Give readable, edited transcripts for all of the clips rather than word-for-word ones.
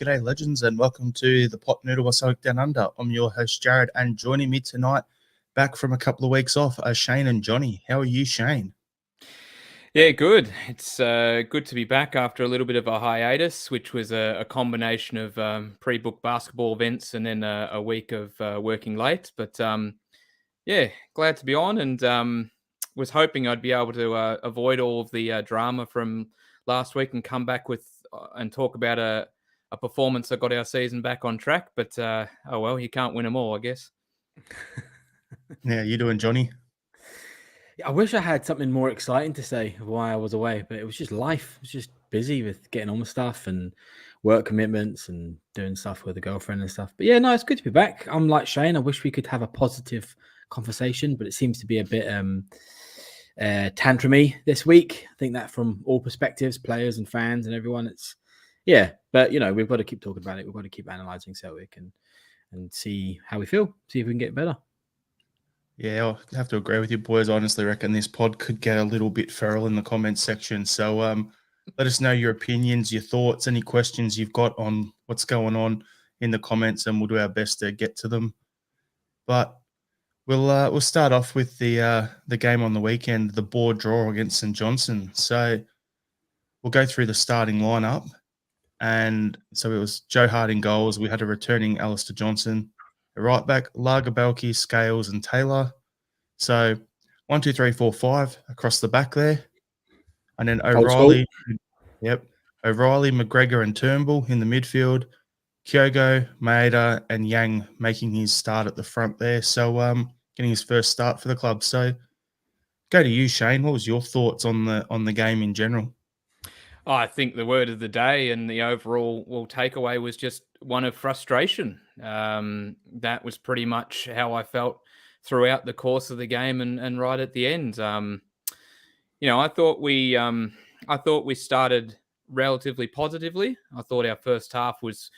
G'day, legends, and welcome to the Pot Noodle by Celtic Down Under. I'm your host, Jared, and joining me tonight, back from a couple of weeks off, are Shane and Johnny. How are you, Shane? Yeah, good. It's good to be back after a little bit of a hiatus, which was a combination of pre-booked basketball events and then a week of working late. But yeah, glad to be on, and was hoping I'd be able to avoid all of the drama from last week and come back with and talk about a performance that got our season back on track. But oh well, you can't win them all, I guess. Yeah, you doing, Johnny? I wish I had something more exciting to say of why I was away, but it was just life. I was just busy with getting on with stuff and work commitments and doing stuff with a girlfriend and stuff. But yeah, no, it's good to be back. I'm like Shane. I wish we could have a positive conversation, but it seems to be a bit tantrumy this week. I think that from all perspectives, players and fans and everyone, but we've got to keep talking about it. We've got to keep analysing Celtic and see how we feel, see if we can get better. Yeah, I have to agree with you, boys. I honestly reckon this pod could get a little bit feral in the comments section. So let us know your opinions, your thoughts, any questions you've got on what's going on in the comments, and we'll do our best to get to them. But we'll start off with the game on the weekend, the board draw against St Johnstone. So we'll go through the starting lineup. And so it was Joe Hart in goals. We had a returning Alistair Johnson. The right back, Lagerbelke, Scales, and Taylor. So 1, 2, 3, 4, 5 across the back there. And then O'Reilly, O'Reilly, McGregor, and Turnbull in the midfield. Kyogo, Maeda, and Yang making his start at the front there. So getting his first start for the club. So go to you, Shane. What was your thoughts on the game in general? I think the word of the day and the overall takeaway was just one of frustration. That was pretty much how I felt throughout the course of the game and right at the end. I thought we started relatively positively. I thought our first half was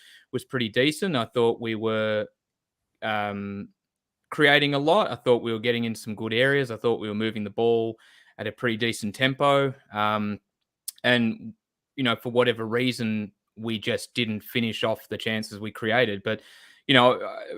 pretty decent. I thought we were creating a lot. I thought we were getting in some good areas. I thought we were moving the ball at a pretty decent tempo. And, for whatever reason, we just didn't finish off the chances we created. But,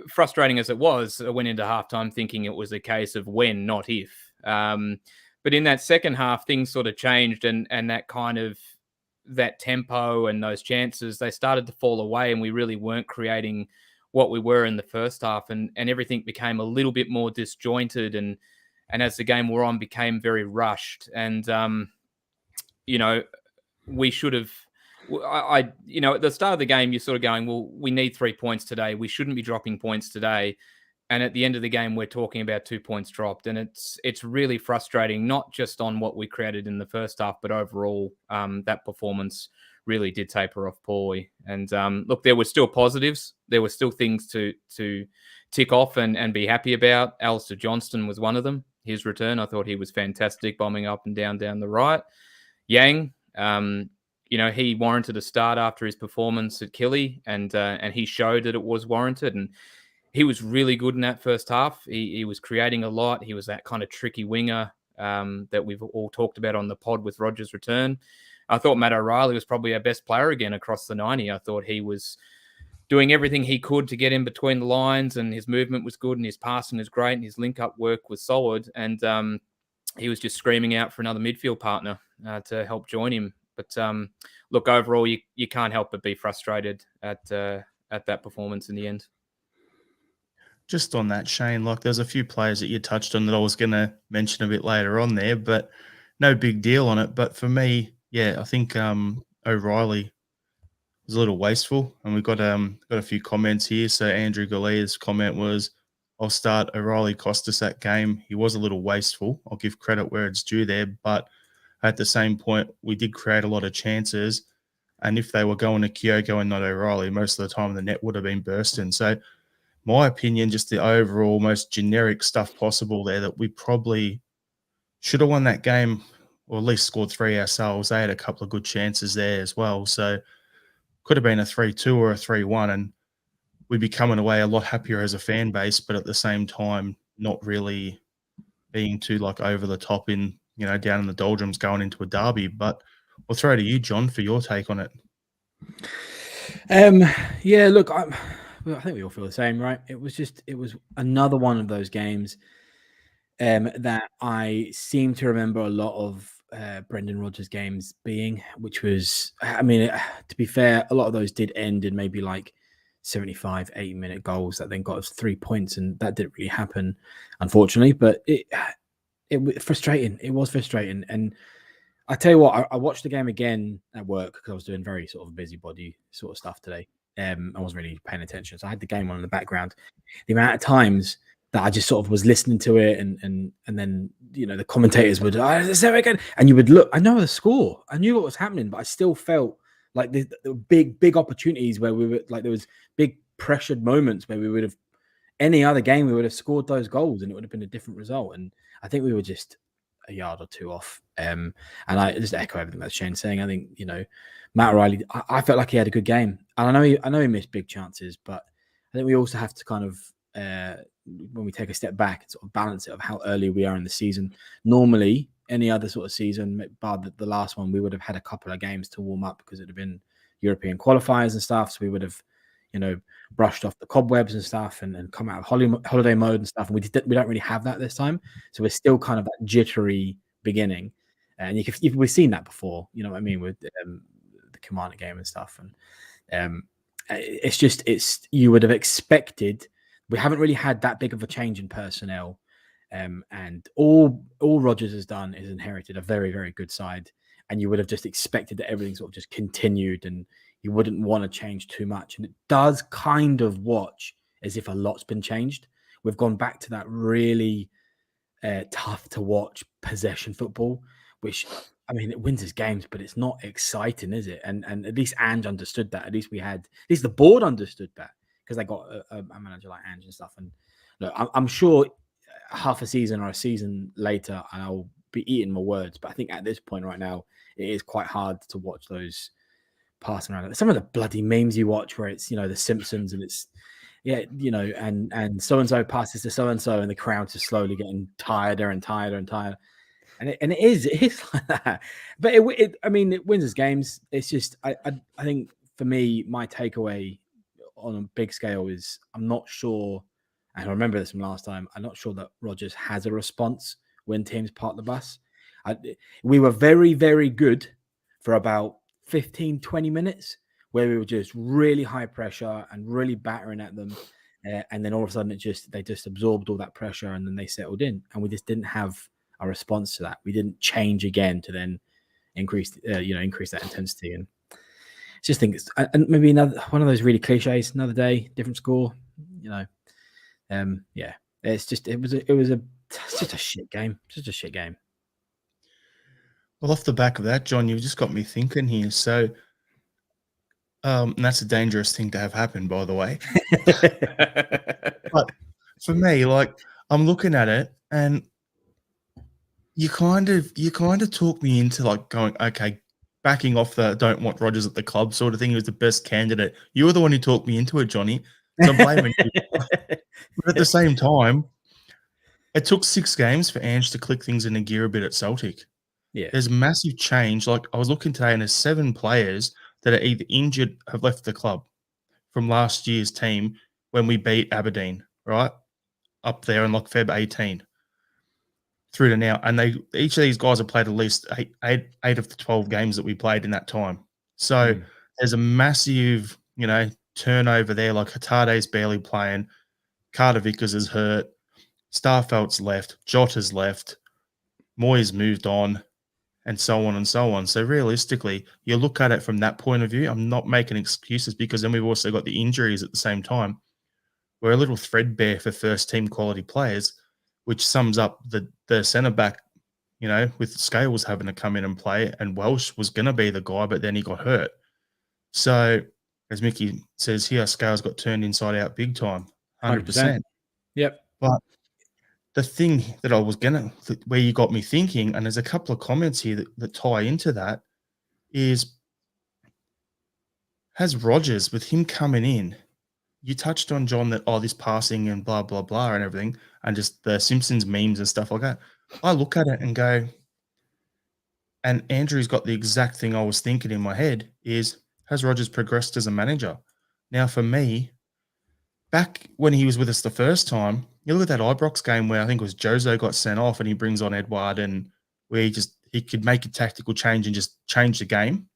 frustrating as it was, I went into halftime thinking it was a case of when, not if. But in that second half, things sort of changed, and that tempo and those chances, they started to fall away, and we really weren't creating what we were in the first half, and everything became a little bit more disjointed, and as the game wore on, became very rushed. And we should have, at the start of the game, you're sort of going, well, we need 3 points today. We shouldn't be dropping points today. And at the end of the game, we're talking about 2 points dropped. And it's really frustrating, not just on what we created in the first half, but overall, that performance really did taper off poorly. And look, there were still positives. There were still things to tick off and be happy about. Alistair Johnstone was one of them. His return, I thought he was fantastic, bombing up and down the right. Yang, he warranted a start after his performance at Killy, and he showed that it was warranted. And he was really good in that first half. He was creating a lot. He was that kind of tricky winger that we've all talked about on the pod with Rogers' return. I thought Matt O'Reilly was probably our best player again across the 90. I thought he was doing everything he could to get in between the lines, and his movement was good, and his passing was great, and his link-up work was solid. And he was just screaming out for another midfield partner to help join him. But look, overall, you can't help but be frustrated at that performance in the end. Just on that, Shane, there's a few players that you touched on that I was going to mention a bit later on there, but no big deal on it. But for me, yeah, I think O'Reilly was a little wasteful, and we've got a few comments here. So Andrew Galea's comment was, "I'll start O'Reilly cost us that game. He was a little wasteful. I'll give credit where it's due there, but at the same point, we did create a lot of chances, and if they were going to Kyogo and not O'Reilly, most of the time the net would have been bursting." So my opinion, just the overall most generic stuff possible there, that we probably should have won that game, or at least scored 3 ourselves. They had a couple of good chances there as well. So could have been a 3-2 or a 3-1, and we'd be coming away a lot happier as a fan base, but at the same time, not really being too over the top in, down in the doldrums going into a derby. But I'll throw to you, John, for your take on it. Yeah, look, well, I think we all feel the same, right? It was another one of those games that I seem to remember a lot of Brendan Rodgers games being, which was, I mean, to be fair, a lot of those did end in maybe like 75, 80-minute goals that then got us 3 points, and that didn't really happen, unfortunately. But it was frustrating. It was frustrating, and I tell you what, I watched the game again at work because I was doing very sort of busybody sort of stuff today. I wasn't really paying attention, so I had the game on in the background. The amount of times that I just sort of was listening to it, and then the commentators would, let's say it again, and you would look. I know the score, I knew what was happening, but I still felt like the big opportunities where we were like there was big pressured moments where we would have any other game we would have scored those goals and it would have been a different result. And I think we were just a yard or two off. And I just echo everything that Shane's saying. I think Matt O'Reilly. I felt like he had a good game, and I know he missed big chances, but I think we also have to kind of when we take a step back and sort of balance it of how early we are in the season. Normally, any other sort of season, bar the last one, we would have had a couple of games to warm up because it would have been European qualifiers and stuff. So we would have, brushed off the cobwebs and stuff and come out of holiday mode and stuff. And we don't really have that this time. So we're still kind of that jittery beginning. And we've seen that before, you know what I mean, with the Commander game and stuff. And you would have expected. We haven't really had that big of a change in personnel. And all Rodgers has done is inherited a very, very good side. And you would have just expected that everything sort of just continued and you wouldn't want to change too much. And it does kind of watch as if a lot's been changed. We've gone back to that really tough to watch possession football, which, I mean, it wins us games, but it's not exciting, is it? And at least Ange understood that. At least the board understood that because they got a manager like Ange and stuff. And look, I'm sure half a season or a season later, and I'll be eating my words, but I think at this point right now, it is quite hard to watch those passing around. Some of the bloody memes you watch where it's, the Simpsons and it's, and so-and-so passes to so-and-so and the crowd's just slowly getting tireder and tireder and tireder. And it is like that. But it wins us games. It's just, I think for me, my takeaway on a big scale is I'm not sure, and I remember this from last time, I'm not sure that Rodgers has a response when teams park the bus. We were very, very good for about 15, 20 minutes where we were just really high pressure and really battering at them. And then all of a sudden they just absorbed all that pressure and then they settled in. And we just didn't have a response to that. We didn't change again to then increase that intensity. And I just think and maybe another one of those really cliches, another day, different score, it's just, it was just a shit game. Just a shit game. Well, off the back of that, John, you've just got me thinking here. So, and that's a dangerous thing to have happen, by the way. But for me, like, I'm looking at it, and you kind of talk me into like going, okay, backing off the don't want Rodgers at the club sort of thing. He was the best candidate. You were the one who talked me into it, Johnny. So I'm blaming you. But at the same time, it took 6 games for Ange to click things into gear a bit at Celtic. Yeah. There's massive change. Like, I was looking today, and there's 7 players that are either injured, have left the club from last year's team when we beat Aberdeen, right? Up there in like Feb 18 through to now. And each of these guys have played at least eight of the 12 games that we played in that time. So there's a massive, turnover there. Like, Hatade's barely playing. Carter Vickers is hurt. Starfelt's left. Jota's left. Moyes moved on. And so on and so on. So realistically, you look at it from that point of view. I'm not making excuses because then we've also got the injuries at the same time. We're a little threadbare for first team quality players, which sums up the centre back, with Scales having to come in and play, and Welsh was going to be the guy, but then he got hurt. So as Mickey says here, Scales got turned inside out big time, 100%. Yep. But the thing that I was where you got me thinking, and there's a couple of comments here that tie into that, is has Rodgers, with him coming in, you touched on, John, that, this passing and blah, blah, blah and everything, and just the Simpsons memes and stuff like that. I look at it and go, and Andrew's got the exact thing I was thinking in my head, is, has Rodgers progressed as a manager? Now, for me, back when he was with us the first time, you look at that Ibrox game where I think it was Jozo got sent off and he brings on Edouard, and where he could make a tactical change and just change the game.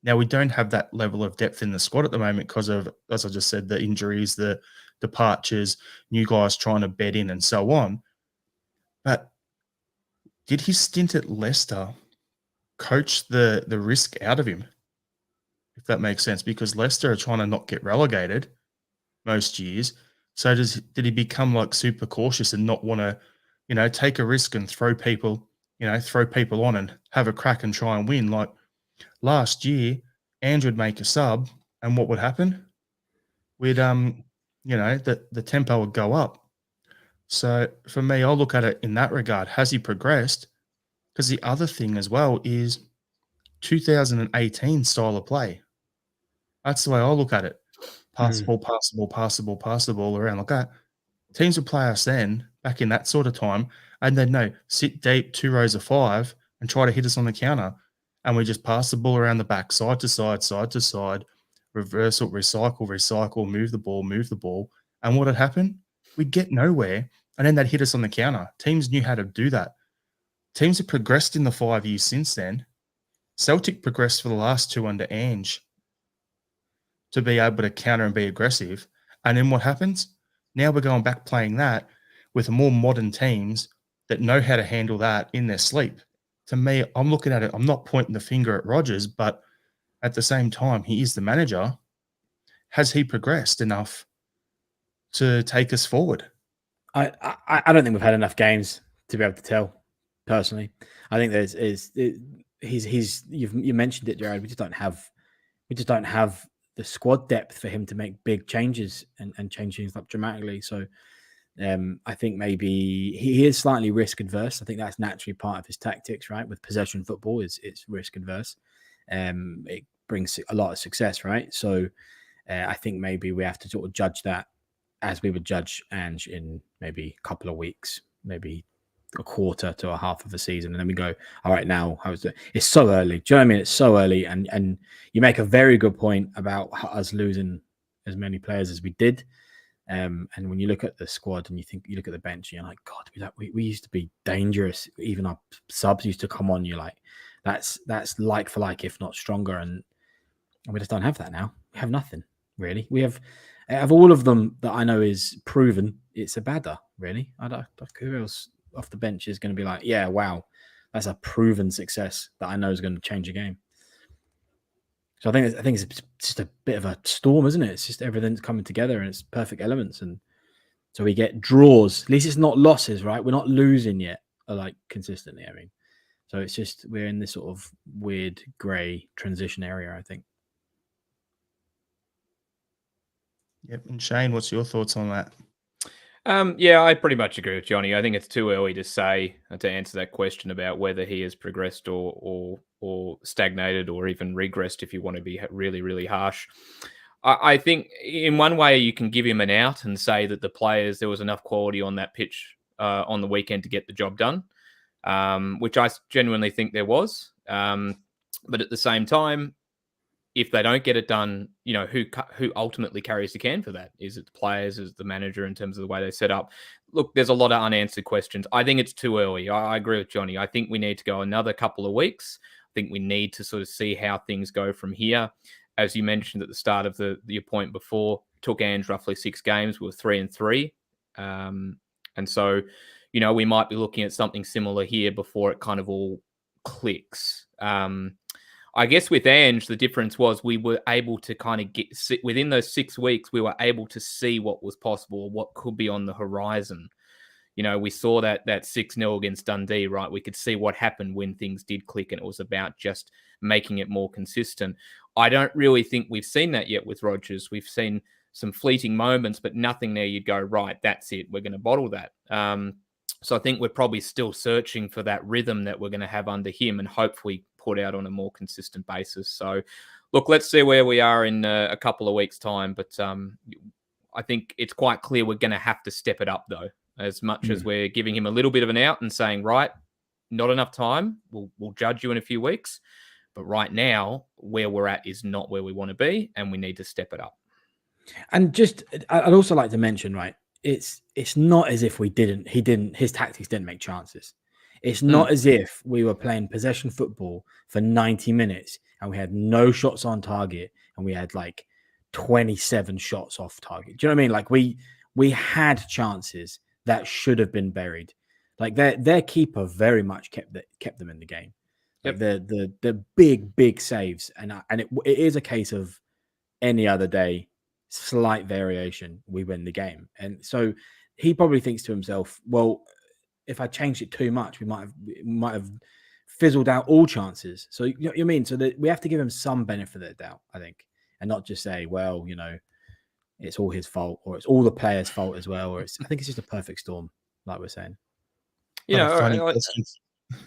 Now, we don't have that level of depth in the squad at the moment because of, as I just said, the injuries, the departures, new guys trying to bed in and so on. But did his stint at Leicester coach the risk out of him, if that makes sense? Because Leicester are trying to not get relegated most years. So did he become like super cautious and not want to, take a risk and throw people on and have a crack and try and win? Like last year, Andrew would make a sub, and what would happen? We'd the tempo would go up. So for me, I'll look at it in that regard. Has he progressed? Because the other thing as well is 2018 style of play. That's the way I look at it. Passable, passable around like that. Teams would play us then, back in that sort of time, and they'd sit deep, 2 rows of 5, and try to hit us on the counter. And we just pass the ball around the back, side to side, reversal, recycle, move the ball. And what had happened? We'd get nowhere, and then they'd hit us on the counter. Teams knew how to do that. Teams have progressed in the 5 years since then. Celtic progressed for the last 2 under Ange to be able to counter and be aggressive. And then what happens? Now we're going back playing that with more modern teams that know how to handle that in their sleep. To me, I'm looking at it, I'm not pointing the finger at Rodgers, but at the same time, he is the manager. Has he progressed enough to take us forward? I don't think we've had enough games to be able to tell. Personally, I think you mentioned it, Jared. We just don't have the squad depth for him to make big changes and change things up dramatically. So I think maybe he is slightly risk adverse. I think that's naturally part of his tactics, right? With possession football, it's risk adverse. It brings a lot of success, right? So I think maybe we have to sort of judge that as we would judge Ange in maybe a couple of weeks, maybe a quarter to a half of a season, and then we go, all right, now how's it? It's so early. Do you know what I mean? It's so early, and you make a very good point about us losing as many players as we did. And when you look at the squad and you look at the bench, you're like, God, we used to be dangerous. Even our subs used to come on. You're like, that's like for like, if not stronger, and we just don't have that now. We have nothing really. We have, of all of them that I know is proven, it's a badder really. I don't who else off the bench is going to be like, yeah, wow, that's a proven success that I know is going to change a game. So I think it's just a bit of a storm, isn't it? It's just everything's coming together and it's perfect elements, and so we get draws. At least it's not losses, right? We're not losing yet, like consistently. I mean, so it's just we're in this sort of weird grey transition area, I think. Yep. And Shane, what's your thoughts on that? Yeah, I pretty much agree with Johnny. I think it's too early to say to answer that question about whether he has progressed or stagnated or even regressed. If you want to be really, really harsh, I think in one way you can give him an out and say that there was enough quality on that pitch on the weekend to get the job done, which I genuinely think there was. But at the same time, if they don't get it done, who ultimately carries the can for that? Is it the players? Is it the manager in terms of the way they set up? Look, there's a lot of unanswered questions. I think it's too early. I agree with Johnny. I think we need to go another couple of weeks. I think we need to sort of see how things go from here. As you mentioned at the start of your point before, it took Ange roughly 6 games. We were 3-3. And so, we might be looking at something similar here before it kind of all clicks. I guess with Ange, the difference was we were able to kind of within those 6 weeks, we were able to see what was possible, what could be on the horizon. We saw that 6-0 against Dundee, right? We could see what happened when things did click, and it was about just making it more consistent. I don't really think we've seen that yet with Rodgers. We've seen some fleeting moments, but nothing there you'd go, right, that's it. We're going to bottle that. So I think we're probably still searching for that rhythm that we're going to have under him and hopefully put out on a more consistent basis. So, look, let's see where we are in a couple of weeks' time. But I think it's quite clear we're going to have to step it up, though, as much as we're giving him a little bit of an out and saying, right, not enough time. We'll judge you in a few weeks. But right now, where we're at is not where we want to be, and we need to step it up. And just, I'd also like to mention, right? It's not as if his tactics didn't make chances. It's not as if we were playing possession football for 90 minutes and we had no shots on target and we had like 27 shots off target. Do you know what I mean? Like we had chances that should have been buried. Like their keeper very much kept them in the game. Like the big saves, and it is a case of any other day, slight variation, we win the game. And so he probably thinks to himself, well, if I changed it too much, we might have fizzled out all chances. So you know what I mean? So that we have to give him some benefit of the doubt, I think, and not just say, well, it's all his fault or it's all the players' fault as well. Or I think it's just a perfect storm, like we're saying. Funny questions.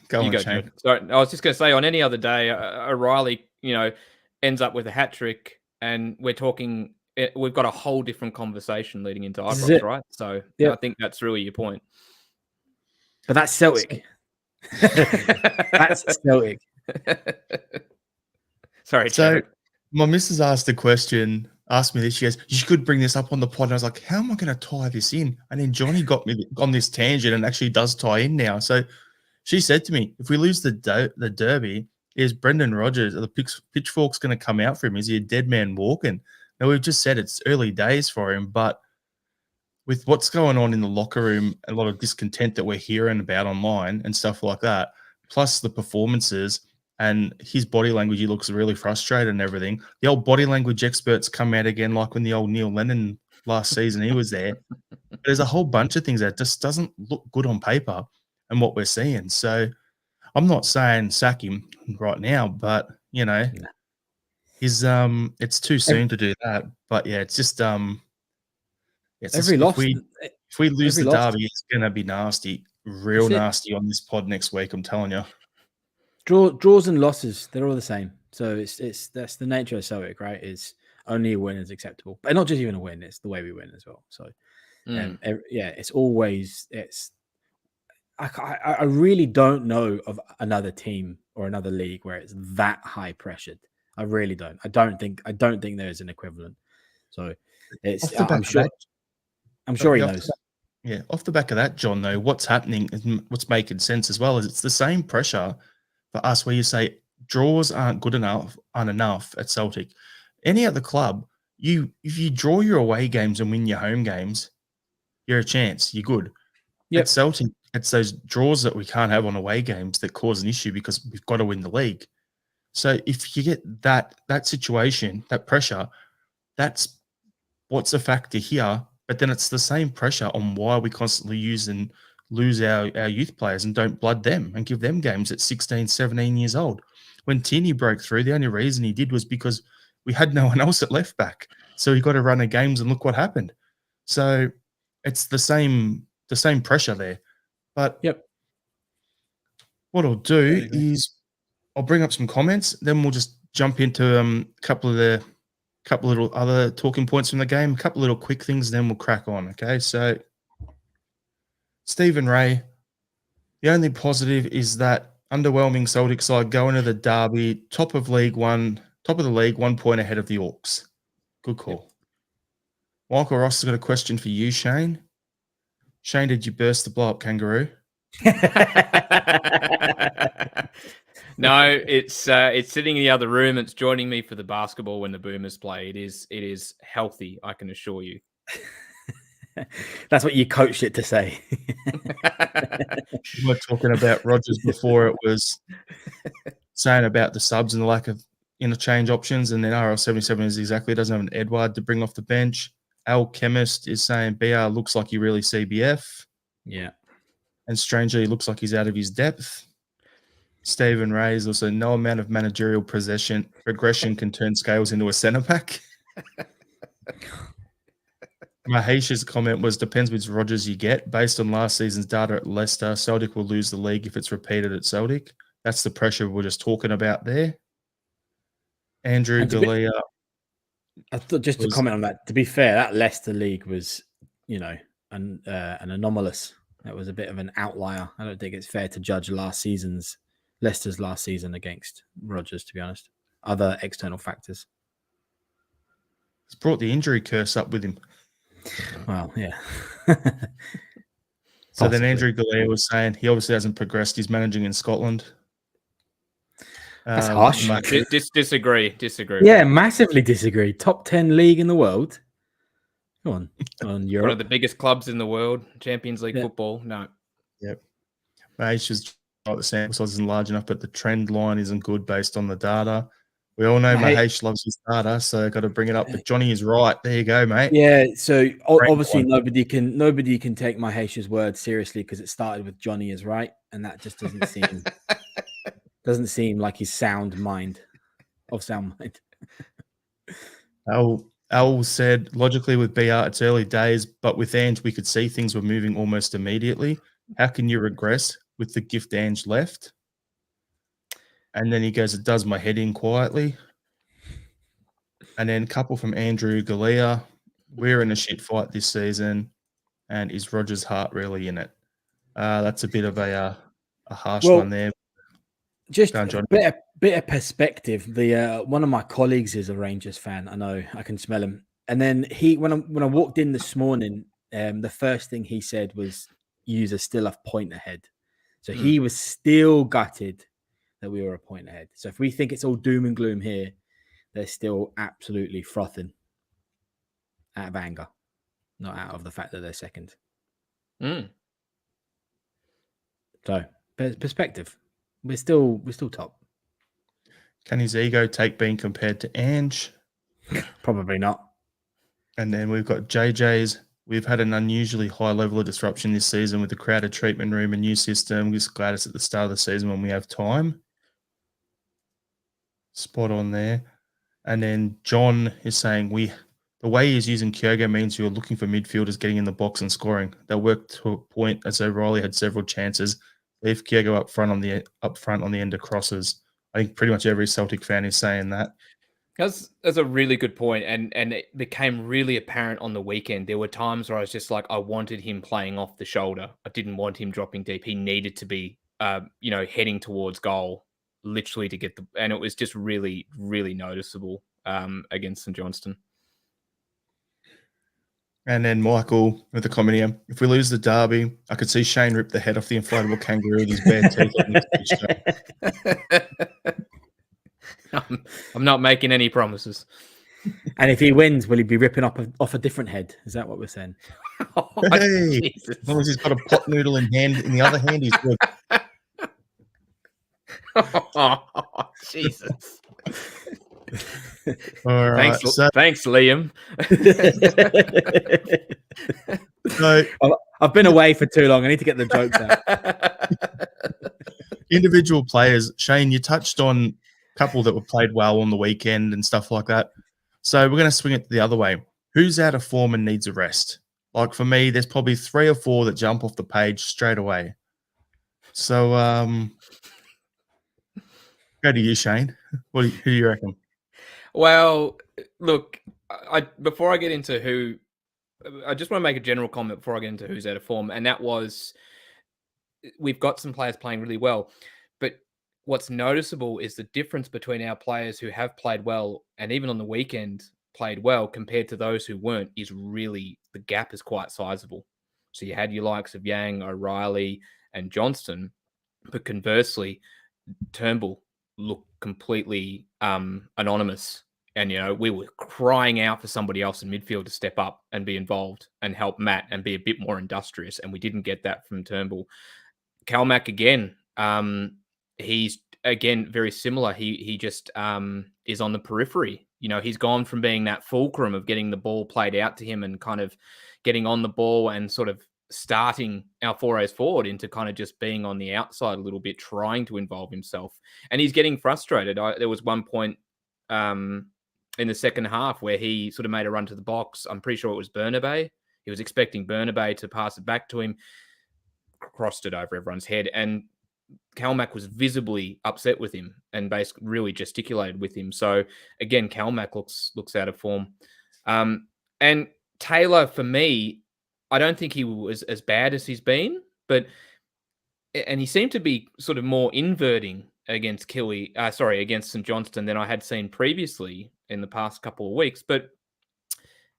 Go on, Shane. Sorry, I was just going to say, on any other day, O'Reilly, ends up with a hat trick, and we're talking. We've got a whole different conversation leading into Ibrox, right? So I think that's really your point. But that's Celtic. That's Celtic. Sorry. So my missus asked me this. She goes, "You could bring this up on the pod." And I was like, "How am I going to tie this in?" And then Johnny got me on this tangent and actually does tie in now. So she said to me, "If we lose the derby, is Brendan Rodgers, are the pitchforks going to come out for him? Is he a dead man walking?" Now, we've just said it's early days for him, but with what's going on in the locker room, a lot of discontent that we're hearing about online and stuff like that, plus the performances and his body language, he looks really frustrated and everything. The old body language experts come out again, like when the old Neil Lennon last season, he was there. But there's a whole bunch of things that just doesn't look good on paper and what we're seeing. So I'm not saying sack him right now, but, it's too soon to do that. But, yeah, it's just if we lose the derby, it's going to be nasty, real nasty on this pod next week, I'm telling you. Draws and losses, they're all the same. So that's the nature of Celtic, right? Is only a win is acceptable, but not just even a win. It's the way we win as well. So it's always I really don't know of another team or another league where it's that high pressured. I really don't. I don't think there is an equivalent. So I'm sure he knows. Yeah, off the back of that, John, though, what's happening and what's making sense as well is it's the same pressure for us where you say draws aren't enough at Celtic. Any other club, if you draw your away games and win your home games, you're a chance. You're good. Yep. At Celtic, it's those draws that we can't have on away games that cause an issue because we've got to win the league. So if you get that situation, that pressure, that's what's a factor here. But then it's the same pressure on why we constantly use and lose our youth players and don't blood them and give them games at 16, 17 years old. When Tierney broke through, the only reason he did was because we had no one else at left back. So he got to run the games and look what happened. So it's the same pressure there. But what I'll do is I'll bring up some comments, then we'll just jump into a couple little other talking points from the game, a couple little quick things, then we'll crack on, okay? So Stephen Ray, the only positive is that underwhelming Celtic side going to the derby, top of the league, 1 point ahead of the Orcs. Good call. Michael Ross has got a question for you, Shane. Shane, did you burst the blow-up kangaroo? No, it's sitting in the other room. It's joining me for the basketball when the Boomers play. It is healthy, I can assure you. That's what you coached it to say. We were talking about Rodgers before. It was saying about the subs and the lack of interchange options, and then RL77 doesn't have an Edward to bring off the bench. Al Chemist is saying BR looks like he really CBF. Yeah. And strangely, he looks like he's out of his depth. Stephen Ray is also no amount of managerial regression can turn Scales into a centre back. Mahesh's comment was, depends which Rodgers you get. Based on last season's data at Leicester, Celtic will lose the league if it's repeated at Celtic. That's the pressure we're just talking about there. Andrew Galea. I thought just to comment on that, to be fair, that Leicester league was, an anomalous. That was a bit of an outlier. I don't think it's fair to judge Leicester's last season against Rodgers, to be honest. Other external factors. He's brought the injury curse up with him. Well, yeah. So then Possibly. Andrew Galea was saying he obviously hasn't progressed. He's managing in Scotland. That's harsh. Disagree. Yeah, massively disagree. Top 10 league in the world. Come on, Europe. One of the biggest clubs in the world, Champions League football. No. Yep. It's just like the sample size isn't large enough, but the trend line isn't good based on the data. We all know Mahesh loves his data, so got to bring it up. But Johnny is right. There you go, mate. Yeah. So obviously nobody can take Mahesh's word seriously because it started with Johnny is right, and that just doesn't seem like his sound mind. Al said, logically with BR, it's early days, but with Ange, we could see things were moving almost immediately. How can you regress with the gift Ange left? And then he goes, it does my head in quietly. And then a couple from Andrew Galea, we're in a shit fight this season, and is Roger's heart really in it? That's a bit of a harsh one there. Just a bit of perspective. One of my colleagues is a Rangers fan. I know, I can smell him. And then when I walked in this morning, the first thing he said was, "Yous are still a point ahead." So he was still gutted that we were a point ahead. So if we think it's all doom and gloom here, they're still absolutely frothing out of anger, not out of the fact that they're second. So perspective. We're still top. Can his ego take being compared to Ange? Probably not. And then we've got JJ's. We've had an unusually high level of disruption this season with the crowded treatment room, a new system. Just glad it's at the start of the season when we have time. Spot on there. And then John is saying the way he's using Kyogo means you're looking for midfielders getting in the box and scoring. They'll work to a point as O'Reilly had several chances. Leave Kyogo up front on the end of crosses. I think pretty much every Celtic fan is saying that. That's a really good point, and it became really apparent on the weekend. There were times where I was just like, I wanted him playing off the shoulder. I didn't want him dropping deep. He needed to be, heading towards goal, literally to get and it was just really, really noticeable against St Johnstone. And then Michael with the comment here, if we lose the derby, I could see Shane rip the head off the inflatable kangaroo with his bare teeth. I'm not making any promises. And if he wins, will he be ripping off a different head? Is that what we're saying? Hey, as long as he's got a pot noodle in the other hand, he's good. Oh, Jesus. All right. Thanks, Liam. I've been away for too long. I need to get the jokes out. Individual players. Shane, you touched on a couple that were played well on the weekend and stuff like that. So we're going to swing it the other way. Who's out of form and needs a rest? Like for me, there's probably 3 or 4 that jump off the page straight away. So go to you, Shane. Who do you reckon? Well, look, before I get into who, I just want to make a general comment before I get into who's out of form. And that was, we've got some players playing really well. But what's noticeable is the difference between our players who have played well and even on the weekend played well compared to those who weren't is really, the gap is quite sizable. So you had your likes of Yang, O'Reilly and Johnston. But conversely, Turnbull looked completely anonymous. And, we were crying out for somebody else in midfield to step up and be involved and help Matt and be a bit more industrious. And we didn't get that from Turnbull. Calmac, again, he's, again, very similar. He just is on the periphery. He's gone from being that fulcrum of getting the ball played out to him and kind of getting on the ball and sort of starting our forays forward into kind of just being on the outside a little bit, trying to involve himself. And he's getting frustrated. There was one point in the second half where he sort of made a run to the box. I'm pretty sure it was Bernabé. He was expecting Bernabé to pass it back to him, crossed it over everyone's head. And Calmac was visibly upset with him and basically really gesticulated with him. So again, Calmac looks out of form. And Taylor, for me, I don't think he was as bad as he's been, and he seemed to be sort of more inverting against St Johnstone than I had seen previously in the past couple of weeks. But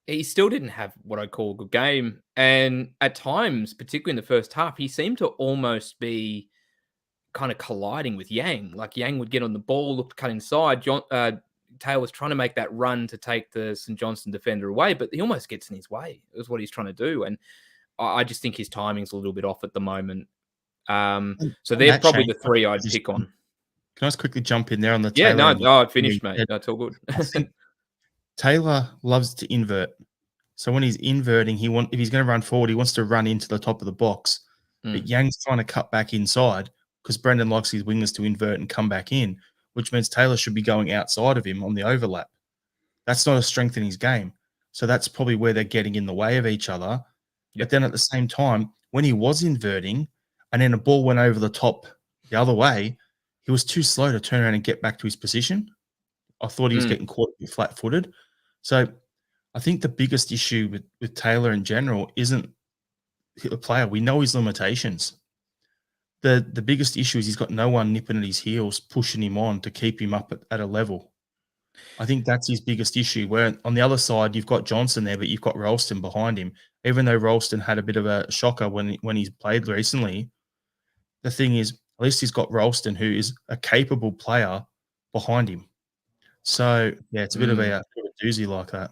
he still didn't have what I call a good game. And at times, particularly in the first half, he seemed to almost be kind of colliding with Yang. Like Yang would get on the ball, look to cut inside. Taylor was trying to make that run to take the St Johnstone defender away, but he almost gets in his way. Is what he's trying to do. And I just think his timing's a little bit off at the moment. So On they're that, probably Shane, the three I'd just pick on. Can I just quickly jump in there on the Yeah, Taylor? no, I'd finished, mate. That's all good. I think Taylor loves to invert. So when he's inverting, if he's going to run forward, he wants to run into the top of the box. But Yang's trying to cut back inside because Brendan likes his wingers to invert and come back in, which means Taylor should be going outside of him on the overlap. That's not a strength in his game. So that's probably where they're getting in the way of each other. But then at the same time, when he was inverting and then a ball went over the top the other way, he was too slow to turn around and get back to his position. I thought he was getting caught flat-footed. So I think the biggest issue with Taylor in general isn't a player. We know his limitations. The biggest issue is he's got no one nipping at his heels, pushing him on to keep him up at a level. I think that's his biggest issue, where on the other side, you've got Johnson there, but you've got Ralston behind him. Even though Ralston had a bit of a shocker when he's played recently, the thing is, at least he's got Ralston, who is a capable player behind him. So, yeah, it's a bit of a doozy like that.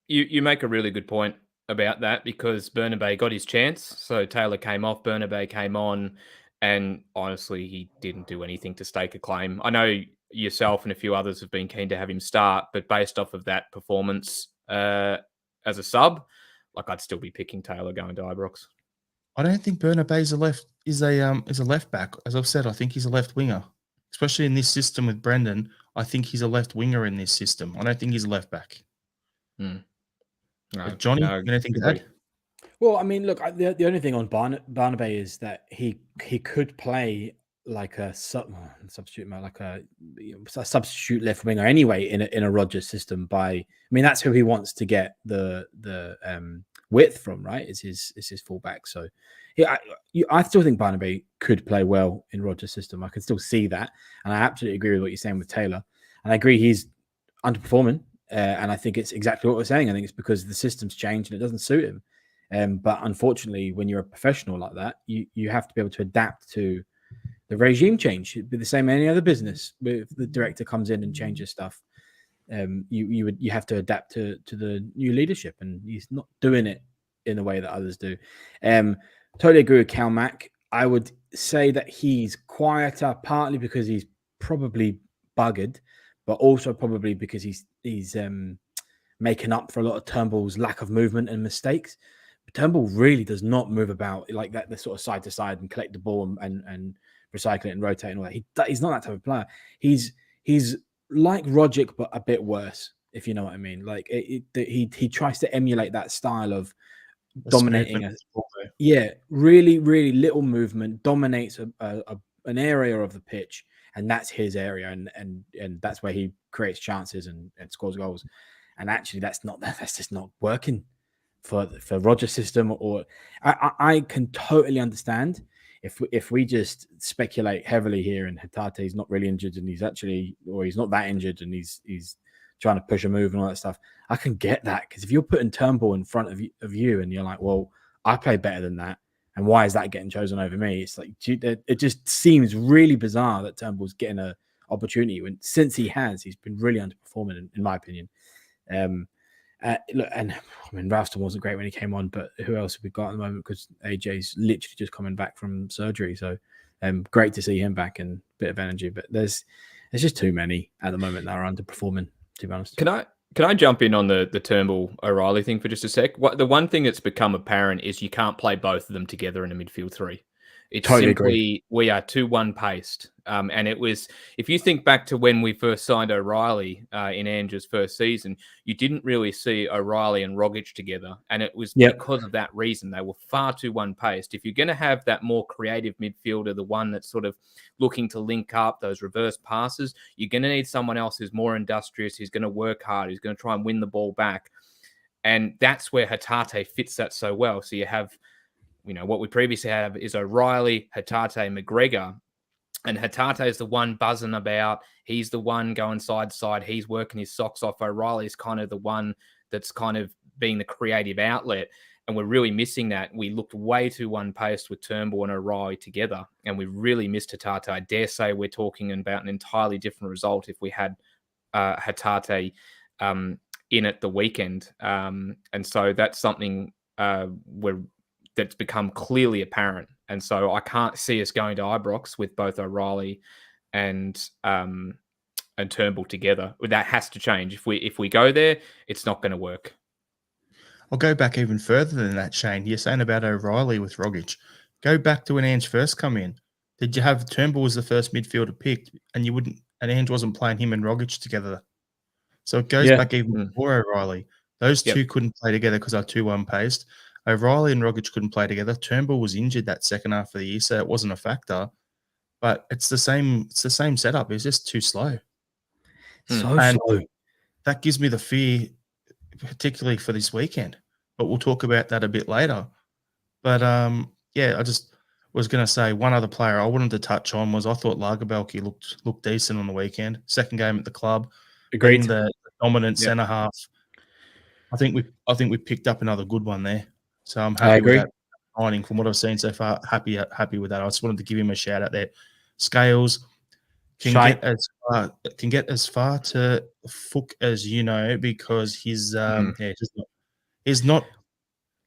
You make a really good point about that because Bernabei got his chance. So Taylor came off, Bernabei came on, and honestly, he didn't do anything to stake a claim. I know yourself and a few others have been keen to have him start, but based off of that performance as a sub, like I'd still be picking Taylor going to Ibrox. I don't think Bernabei is a left back. As I've said, I think he's a left winger, especially in this system with Brendan. I think he's a left winger in this system. I don't think he's a left back. No, Johnny, anything to add? Well, I mean, look, the only thing on Barnaby is that he could play like a substitute left winger anyway in a Rodgers system. I mean, that's who he wants to get the width from, right? Is his fullback. So I still think Barnaby could play well in Rodgers' system. I can still see that, and I absolutely agree with what you're saying with Taylor. And I agree he's underperforming. And I think it's exactly what we're saying. I think it's because the system's changed and it doesn't suit him. But unfortunately, when you're a professional like that, you have to be able to adapt to the regime change. It'd be the same in any other business. If the director comes in and changes stuff, you have to adapt to the new leadership, and he's not doing it in the way that others do. Totally agree with Cal Mack. I would say that he's quieter, partly because he's probably buggered, but also probably because he's making up for a lot of Turnbull's lack of movement and mistakes. But Turnbull really does not move about like that, the sort of side to side and collect the ball and recycle it and rotate and all that. He's not that type of player. He's like Rodgick, but a bit worse, if you know what I mean. Like he tries to emulate that style of dominating. Really, really little movement, dominates an area of the pitch. And that's his area, and that's where he creates chances and scores goals. And actually, that's just not working for Rodgers' system. Or I can totally understand if we just speculate heavily here, and Hatate's not really injured, and he's not that injured, and he's trying to push a move and all that stuff. I can get that, because if you're putting Turnbull in front of you, and you're like, well, I play better than that. And why is that getting chosen over me? It's like, it just seems really bizarre that Turnbull's getting an opportunity when, since he's been really underperforming, in my opinion. Look, and I mean, Ralston wasn't great when he came on, but who else have we got at the moment? Because AJ's literally just coming back from surgery. So great to see him back and a bit of energy. But there's just too many at the moment that are underperforming, to be honest. Can I jump in on the Turnbull O'Reilly thing for just a sec? The one thing that's become apparent is you can't play both of them together in a midfield three. It's totally simply agree. We are 2-1 paced. And it was, if you think back to when we first signed O'Reilly in Andrew's first season, you didn't really see O'Reilly and Rogic together. And it was because of that reason. They were far too one paced. If you're going to have that more creative midfielder, the one that's sort of looking to link up those reverse passes, you're going to need someone else who's more industrious, who's going to work hard, who's going to try and win the ball back. And that's where Hatate fits that so well. So you have, what we previously have is O'Reilly, Hatate, McGregor. And Hatate is the one buzzing about. He's the one going side to side. He's working his socks off. O'Reilly's kind of the one that's kind of being the creative outlet. And we're really missing that. We looked way too one-paced with Turnbull and O'Reilly together, and we really missed Hatate. I dare say we're talking about an entirely different result if we had Hatate in at the weekend. And so that's something that's become clearly apparent. And so I can't see us going to Ibrox with both O'Reilly and Turnbull together. That has to change. If we go there, it's not going to work. I'll go back even further than that, Shane. You're saying about O'Reilly with Rogic. Go back to when Ange first come in. Did you have Turnbull as the first midfielder picked, and Ange wasn't playing him and Rogic together? So it goes back even before O'Reilly. Those two couldn't play together because they're too one-paced. O'Reilly and Rogic couldn't play together. Turnbull was injured that second half of the year, so it wasn't a factor. But it's the same setup. It's just too slow. Slow. That gives me the fear, particularly for this weekend. But we'll talk about that a bit later. But I just was going to say one other player I wanted to touch on was I thought Lagerbielke looked decent on the weekend. Second game at the club, being the dominant centre half. I think we picked up another good one there. So I'm happy with that signing from what I've seen so far. Happy with that. I just wanted to give him a shout out there. Scales can get as far to Fook as you know, because he's not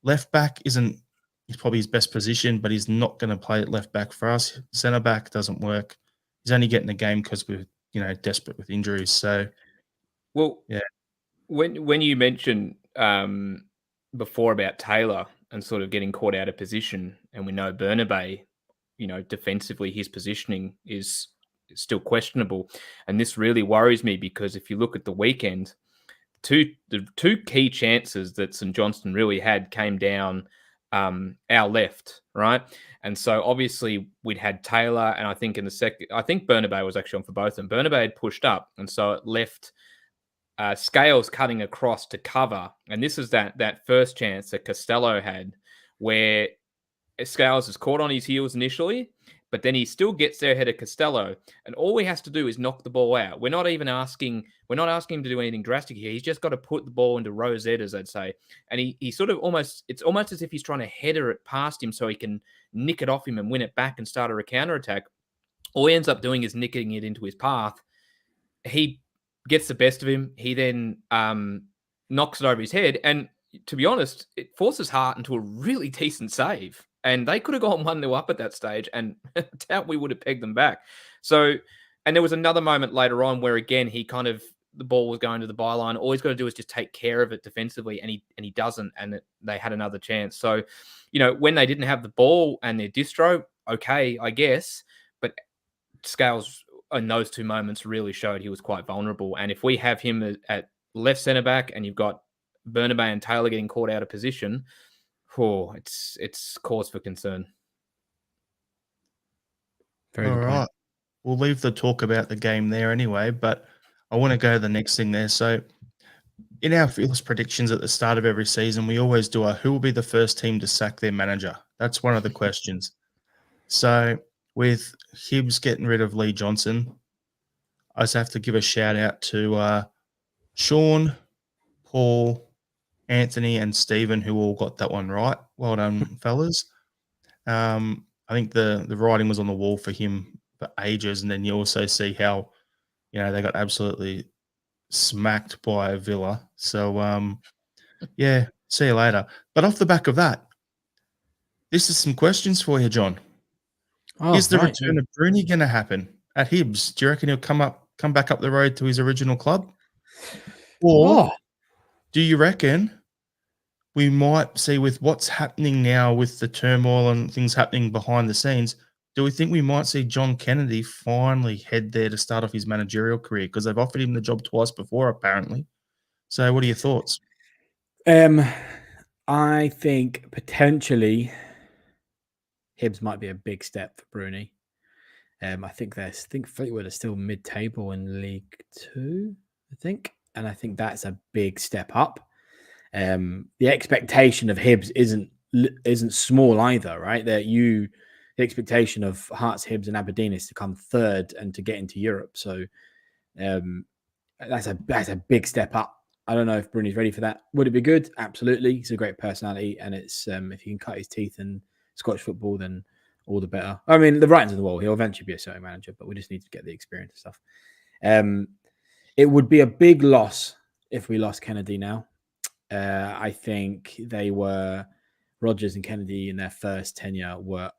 left back isn't he's probably his best position, but he's not going to play at left back for us. Centre back doesn't work. He's only getting the game because we're desperate with injuries. So when you mentioned before about Taylor and sort of getting caught out of position, and we know Bernabei, defensively his positioning is still questionable, and this really worries me because if you look at the weekend, the two key chances that St Johnstone really had came down our left, right? And so obviously we'd had Taylor, and I think in the second, I think Bernabei was actually on for both of them. Bernabei had pushed up, and so it left Scales cutting across to cover. And this is that first chance that Costello had, where Scales is caught on his heels initially, but then he still gets there ahead of Costello, and all he has to do is knock the ball out. We're not asking him to do anything drastic here. He's just got to put the ball into row Z, as I'd say. And he sort of it's almost as if he's trying to header it past him so he can nick it off him and win it back and start a counter-attack. All he ends up doing is nicking it into his path. He gets the best of him. He then knocks it over his head. And to be honest, it forces Hart into a really decent save. And they could have gone 1-0 up at that stage, and I doubt we would have pegged them back. So, and there was another moment later on where, again, the ball was going to the byline. All he's got to do is just take care of it defensively, and he doesn't, and they had another chance. So, when they didn't have the ball and their distro, okay, I guess, but Scales in those two moments really showed he was quite vulnerable. And if we have him at left centre back, and you've got Bernabei and Taylor getting caught out of position, it's cause for concern. All right. We'll leave the talk about the game there anyway, but I want to go to the next thing there. So in our fearless predictions at the start of every season, we always do who will be the first team to sack their manager. That's one of the questions. So with Hibs getting rid of Lee Johnson, I just have to give a shout out to Sean, Paul, Anthony, and Stephen, who all got that one right. Well done, fellas. I think the writing was on the wall for him for ages, and then you also see how they got absolutely smacked by Villa. So see you later. But off the back of that, this is some questions for you, John. Is the return of Bruni going to happen at Hibs? Do you reckon he'll come back up the road to his original club, or do you reckon we might see, with what's happening now with the turmoil and things happening behind the scenes, do we think we might see John Kennedy finally head there to start off his managerial career? Because they've offered him the job twice before, apparently. So what are your thoughts? I think potentially Hibs might be a big step for Bruni. I think Fleetwood are still mid-table in League 2, I think. And I think that's a big step up. The expectation of Hibs isn't small either, right? The expectation of Hearts, Hibs, and Aberdeen is to come third and to get into Europe. So that's a big step up I don't know if Bruni's ready for that. Would it be good? Absolutely. He's a great personality, and it's if he can cut his teeth in Scottish football, then all the better. I mean, the writing's on the wall. He'll eventually be a Celtic manager, but we just need to get the experience and stuff. It would be a big loss if we lost Kennedy now. I think Rodgers and Kennedy in their first tenure were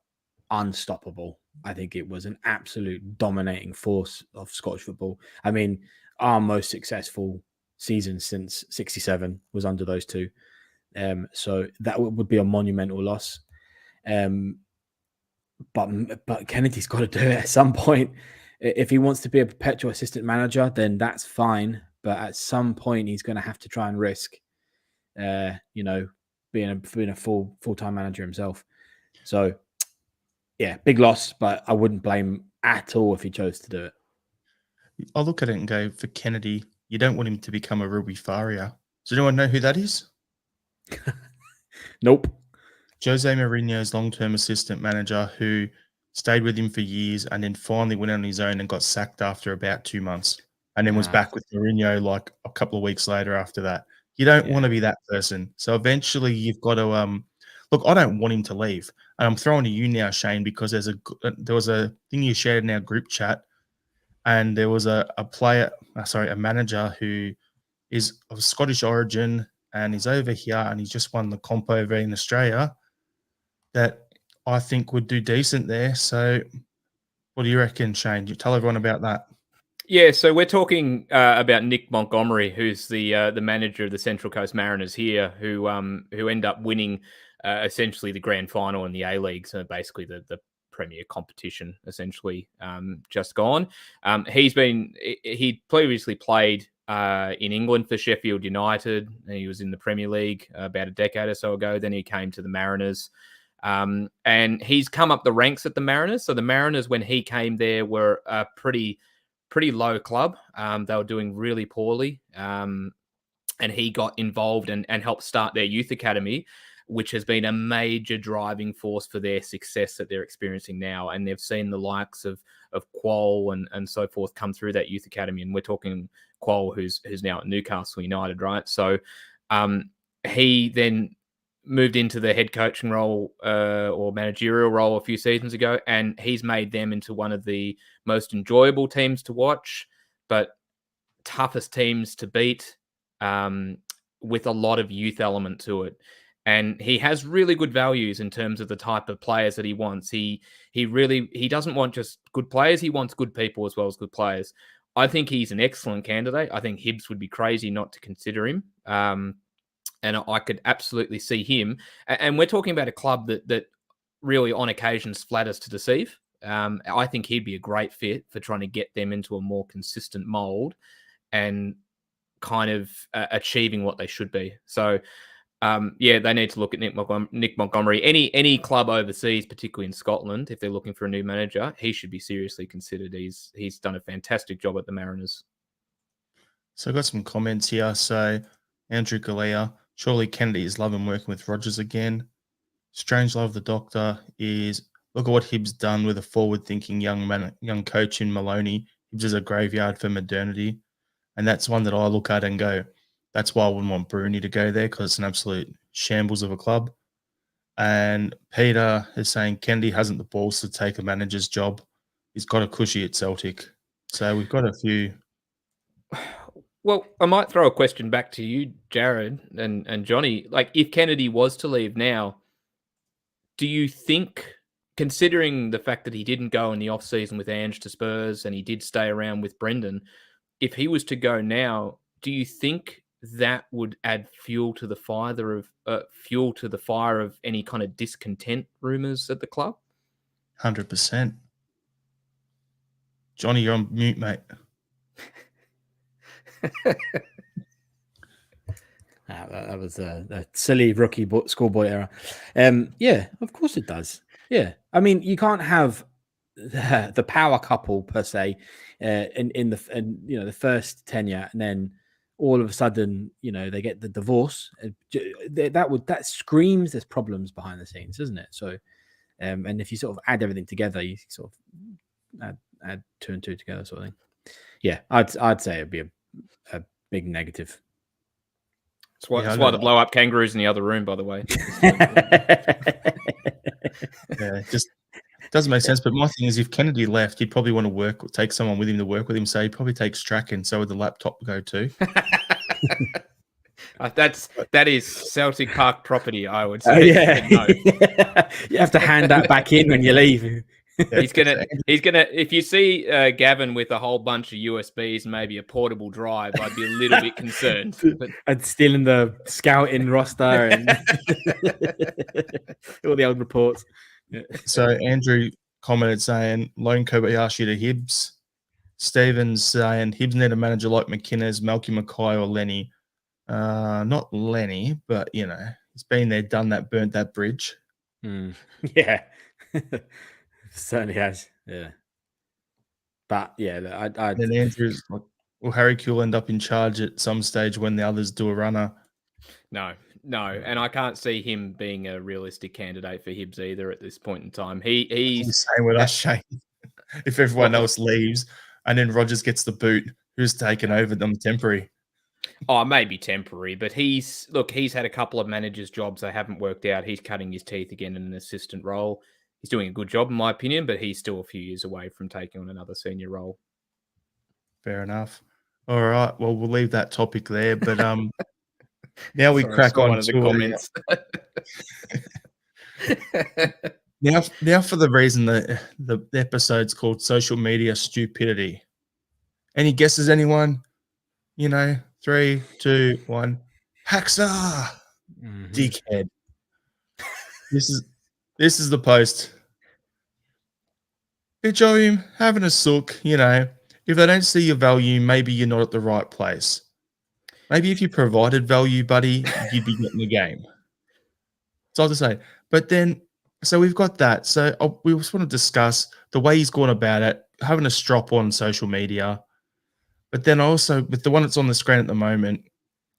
unstoppable. I think it was an absolute dominating force of Scottish football. I mean, our most successful season since '67 was under those two. So that would be a monumental loss. But Kennedy's got to do it at some point. If he wants to be a perpetual assistant manager, then that's fine. But at some point, he's going to have to try and risk, being a full-time manager himself. So, yeah, big loss, but I wouldn't blame him at all if he chose to do it. I'll look at it and go, for Kennedy, you don't want him to become a Ruby Faria. Does anyone know who that is? Nope. Jose Mourinho's long-term assistant manager who stayed with him for years and then finally went on his own and got sacked after about 2 months and then was back with Mourinho like a couple of weeks later after that. You don't want to be that person. So eventually you've got to look, I don't want him to leave. And I'm throwing to you now, Shane, because there was a thing you shared in our group chat and there was a manager who is of Scottish origin and he's over here and he's just won the comp over in Australia that I think would do decent there. So what do you reckon, Shane? You tell everyone about that. Yeah, so we're talking about Nick Montgomery, who's the manager of the Central Coast Mariners here, who end up winning essentially the grand final in the A-League, so basically the premier competition, essentially, just gone. He previously played in England for Sheffield United. He was in the Premier League about a decade or so ago. Then he came to the Mariners. And he's come up the ranks at the Mariners. So the Mariners, when he came there, were a pretty low club. They were doing really poorly. And he got involved and helped start their youth academy, which has been a major driving force for their success that they're experiencing now. And they've seen the likes of Quoll and so forth come through that youth academy. And we're talking Quoll, who's now at Newcastle United, right? So he then moved into the head coaching role or managerial role a few seasons ago, and he's made them into one of the most enjoyable teams to watch, but toughest teams to beat, with a lot of youth element to it. And he has really good values in terms of the type of players that he wants. He doesn't want just good players. He wants good people as well as good players. I think he's an excellent candidate. I think Hibs would be crazy not to consider him. And I could absolutely see him. And we're talking about a club that really on occasions flatters to deceive. I think he'd be a great fit for trying to get them into a more consistent mold and kind of achieving what they should be. So, they need to look at Nick Montgomery. Any club overseas, particularly in Scotland, if they're looking for a new manager, he should be seriously considered. He's done a fantastic job at the Mariners. So I've got some comments here. So Andrew Galea, surely Kennedy is loving working with Rodgers again. Strange Love the Doctor is, look at what Hibs done with a forward-thinking young coach in Maloney. Hibs is a graveyard for modernity. And that's one that I look at and go, that's why I wouldn't want Bruni to go there, because it's an absolute shambles of a club. And Peter is saying Kennedy hasn't the balls to take a manager's job. He's got a cushy at Celtic. So we've got a few. Well, I might throw a question back to you, Jared and Johnny. Like, if Kennedy was to leave now, do you think, considering the fact that he didn't go in the off-season with Ange to Spurs and he did stay around with Brendan, if he was to go now, do you think that would add fuel to the fire of any kind of discontent rumors at the club? 100%. Johnny, you're on mute, mate. That was a silly rookie schoolboy error. Yeah, of course it does. Yeah, I mean, you can't have the power couple per se in the first tenure, and then all of a sudden, they get the divorce. That screams there's problems behind the scenes, doesn't it? So, and if you sort of add everything together, you sort of add two and two together, sort of thing. Yeah, I'd say it'd be a big negative. That's why the blow up kangaroo's in the other room, by the way. Yeah, just doesn't make sense. But my thing is, if Kennedy left, he'd probably want to take someone with him to work with him. So he'd probably take Strachan. So would the laptop go too? That is Celtic Park property, I would Oh, say. yeah. No. You have to hand that back in when you leave. He's gonna. If you see Gavin with a whole bunch of USBs and maybe a portable drive, I'd be a little bit concerned. But And stealing the scouting roster and all the old reports. Yeah. So Andrew commented saying, Lone Kobayashi to Hibbs. Stevens saying, Hibbs need a manager like McInnes, Malky Mackay or Lenny. Not Lenny, but, you know, he's been there, done that, burnt that bridge. Yeah. Certainly has. Yeah. But, yeah, And then Andrew's like, will Harry Kuehl end up in charge at some stage when the others do a runner? No. And I can't see him being a realistic candidate for Hibbs either at this point in time. He's the same with us, Shane. If everyone else leaves and then Rodgers gets the boot, who's taken over them temporary? Oh, maybe temporary, but he's had a couple of managers' jobs that haven't worked out. He's cutting his teeth again in an assistant role. He's doing a good job, in my opinion, but he's still a few years away from taking on another senior role. Fair enough. All right. Well, we'll leave that topic there. But now we crack on to the comments. Now for the reason that the episode's called Social Media Stupidity. Any guesses, anyone? You know, 3, 2, 1. Haxa! Dickhead. This is the post. Bitch of him, having a sook, you know. If they don't see your value, maybe you're not at the right place. Maybe if you provided value, buddy, you'd be getting the game. That's all to say. But then, so we've got that. So we just want to discuss the way he's gone about it, having a strop on social media. But then also, with the one that's on the screen at the moment, I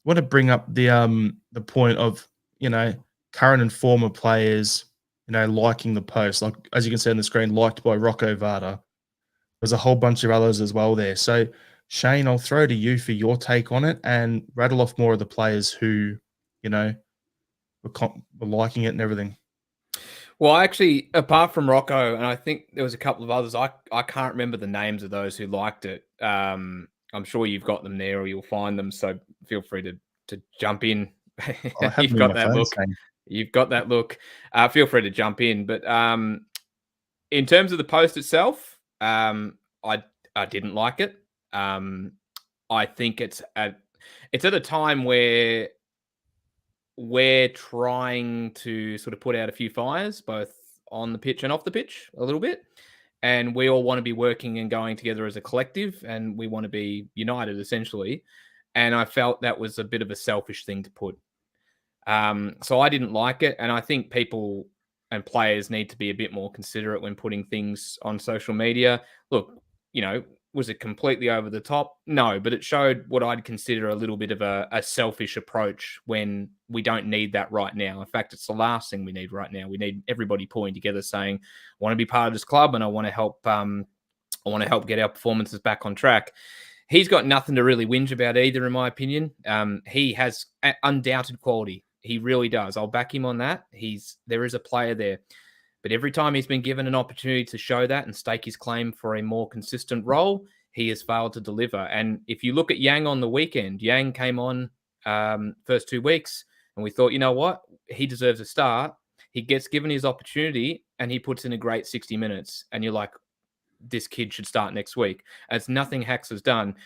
want to bring up the point of, you know, current and former players, you know, liking the post. Like, as you can see on the screen, liked by Rocco Vada. There's a whole bunch of others as well there. So, Shane, I'll throw to you for your take on it and rattle off more of the players who, you know, were liking it and everything. Well, actually, apart from Rocco, and I think there was a couple of others, I can't remember the names of those who liked it. I'm sure you've got them there or you'll find them. So feel free to jump in. You've got that look. You've got that look. Feel free to jump in. But in terms of the post itself, I didn't like it. I think it's at a time where we're trying to sort of put out a few fires, both on the pitch and off the pitch a little bit. And we all want to be working and going together as a collective, and we want to be united, essentially. And I felt that was a bit of a selfish thing to put. So I didn't like it. And I think people and players need to be a bit more considerate when putting things on social media. Look, you know, was it completely over the top? No, but it showed what I'd consider a little bit of a selfish approach when we don't need that right now. In fact, it's the last thing we need right now. We need everybody pulling together saying, I want to be part of this club and I want to help get our performances back on track. He's got nothing to really whinge about either, in my opinion. He has undoubted quality. He really does. I'll back him on that. There is a player there. But every time he's been given an opportunity to show that and stake his claim for a more consistent role, he has failed to deliver. And if you look at Yang on the weekend, Yang came on first 2 weeks and we thought, you know what? He deserves a start. He gets given his opportunity and he puts in a great 60 minutes. And you're like, this kid should start next week. And it's nothing Hax has done.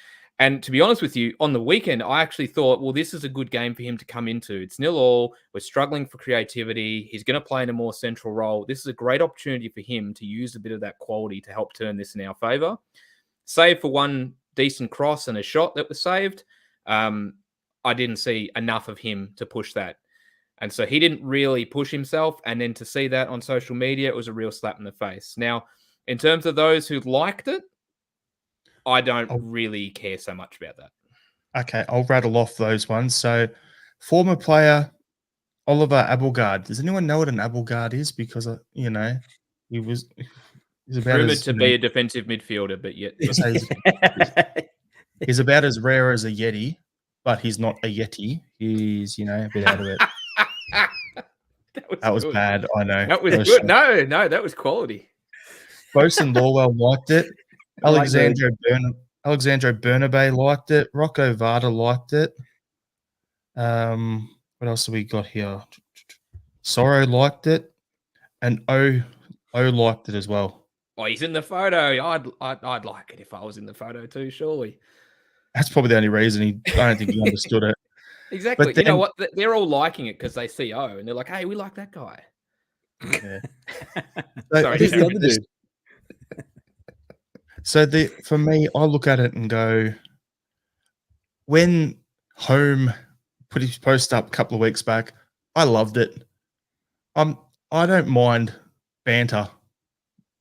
And to be honest with you, on the weekend, I actually thought, well, this is a good game for him to come into. It's 0-0. We're struggling for creativity. He's going to play in a more central role. This is a great opportunity for him to use a bit of that quality to help turn this in our favour. Save for one decent cross and a shot that was saved. I didn't see enough of him to push that. And so he didn't really push himself. And then to see that on social media, it was a real slap in the face. Now, in terms of those who liked it, I don't really care so much about that. Okay, I'll rattle off those ones. So, former player Oliver Abelgard. Does anyone know what an Abelgard is? Because you know, he's about rumored to be a defensive midfielder, but yet he's about as rare as a Yeti. but he's not a Yeti. He's, a bit out of it. That was good. bad. I know. That was good. No, that was quality. Bosun Lawwell liked it. Alexandro Bernabe liked it. Rocco Varda liked it. What else have we got here? Sorrow liked it, and O liked it as well. Oh, he's in the photo. I'd like it if I was in the photo too. Surely. That's probably the only reason I don't think he understood it. Exactly. But then, you know what? They're all liking it because they see O, and they're like, "Hey, we like that guy." Yeah. Sorry, who's the other dude? So for me, I look at it and go, when Home put his post up a couple of weeks back, I loved it. I don't mind banter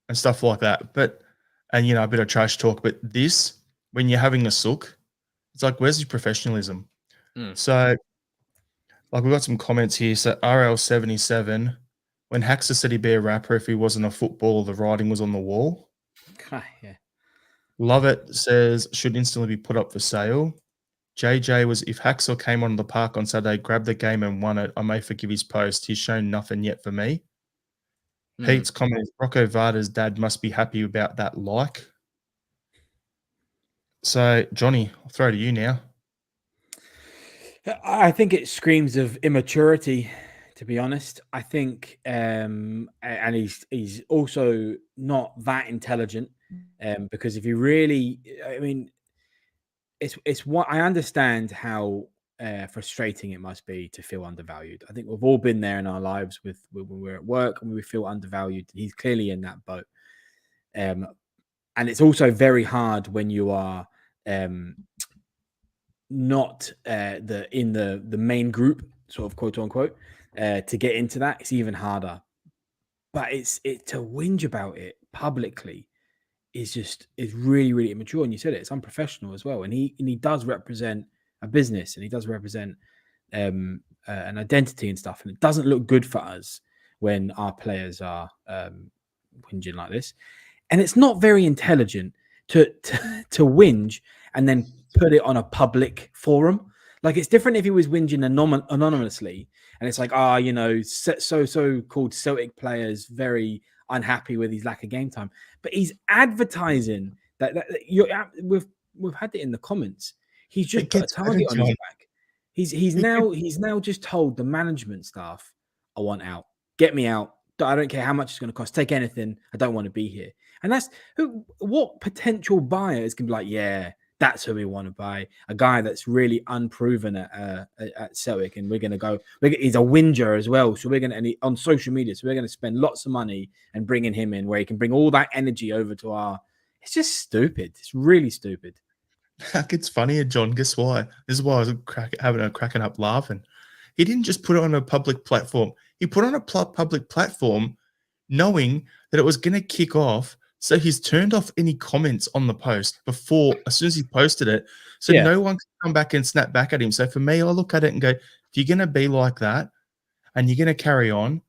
and stuff like that, and a bit of trash talk. But this, when you're having a sook, it's like, where's your professionalism? So, like, we've got some comments here. So RL77, when Haxer said he'd be a rapper if he wasn't a footballer, the writing was on the wall. Yeah. Love It says should instantly be put up for sale. JJ was, if Haxor came on the park on Saturday, grabbed the game and won it, I may forgive his post. He's shown nothing yet for me. Pete's comment is Rocco Varda's dad must be happy about that like. So, Johnny, I'll throw to you now. I think it screams of immaturity, to be honest. I think, and he's also not that intelligent, because if you really, I mean, it's what I understand how frustrating it must be to feel undervalued. I think we've all been there in our lives when we're at work and we feel undervalued. He's clearly in that boat, and it's also very hard when you are not in the main group, sort of quote unquote, to get into that. It's even harder. But it's to whinge about it publicly is really, really immature. And you said it's unprofessional as well. And he does represent a business, and he does represent an identity and stuff. And it doesn't look good for us when our players are whinging like this. And it's not very intelligent to whinge and then put it on a public forum. Like, it's different if he was whinging anonymously, and it's like, so-called Celtic players very unhappy with his lack of game time. But he's advertising that we've had it in the comments. He's just put a target on his back. He's now just told the management staff, I want out. Get me out. I don't care how much it's going to cost. Take anything. I don't want to be here. And that's what potential buyer is going to be like, yeah, that's who we want to buy. A guy that's really unproven at Celtic, and we're going to go. He's a whinger as well, so we're going to on social media. So we're going to spend lots of money and bringing him in, where he can bring all that energy over to our. It's just stupid. It's really stupid. It's funnier, John. Guess why? This is why I was cracking up laughing. He didn't just put it on a public platform. He put it on a public platform, knowing that it was going to kick off. So he's turned off any comments on the post as soon as he posted it. So no one can come back and snap back at him. So for me, I look at it and go, if you're going to be like that and you're going to carry on,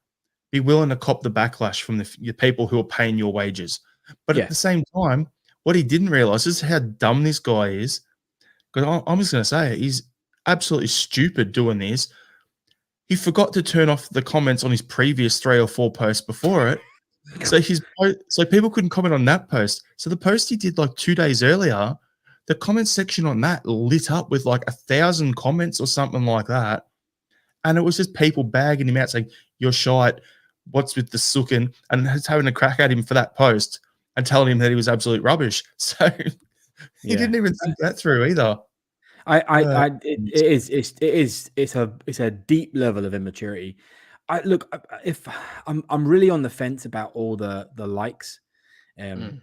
be willing to cop the backlash from the people who are paying your wages. But at the same time, what he didn't realize is how dumb this guy is. Because I'm just going to say it, he's absolutely stupid doing this. He forgot to turn off the comments on his previous 3 or 4 posts before it. So people couldn't comment on that post. So the post he did like 2 days earlier, the comment section on that lit up with like 1,000 comments or something like that. And it was just people bagging him out saying, you're shite, what's with the sooking, and having a crack at him for that post and telling him that he was absolute rubbish. So he didn't even think that through either. It's a deep level of immaturity. If I'm really on the fence about all the likes, and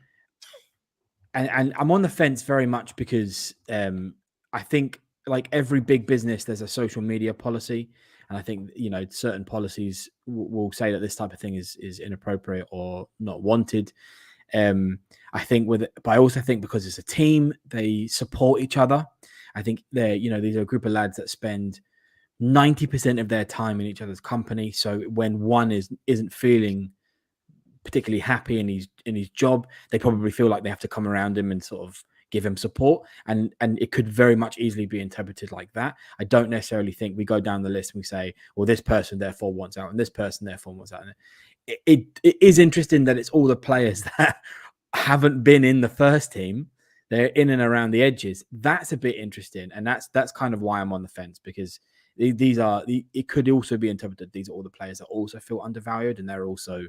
I'm on the fence very much because I think, like every big business, there's a social media policy, and I think certain policies will say that this type of thing is inappropriate or not wanted. But I also think because it's a team, they support each other. I think these are a group of lads that spend 90% of their time in each other's company. So when one isn't feeling particularly happy in his job, they probably feel like they have to come around him and sort of give him support, and it could very much easily be interpreted like that. I don't necessarily think we go down the list and we say, well, this person therefore wants out and this person therefore wants out. It is interesting that it's all the players that haven't been in the first team. They're in and around the edges. That's a bit interesting, and that's kind of why I'm on the fence, because it could also be interpreted these are all the players that also feel undervalued, and they're also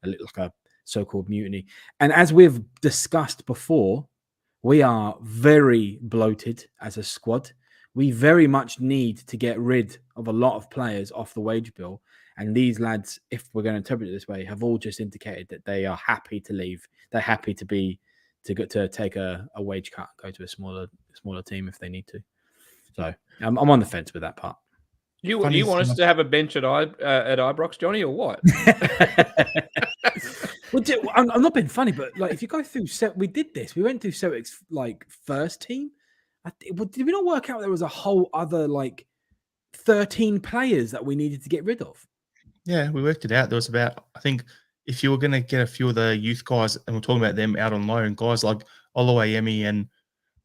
a little like a so-called mutiny. And as we've discussed before, we are very bloated as a squad. We very much need to get rid of a lot of players off the wage bill. And these lads, if we're going to interpret it this way, have all just indicated that they are happy to leave. They're happy to take a wage cut, go to a smaller team if they need to. So I'm on the fence with that part. You want us to have a bench at Ibrox, Johnny, or what? Well, I'm not being funny, but like if you go through, we did this. We went through Celtic's like first team. Did we not work out there was a whole other like 13 players that we needed to get rid of? Yeah, we worked it out. There was about, I think, if you were going to get a few of the youth guys, and we're talking about them out on loan, guys like Oluwayemi and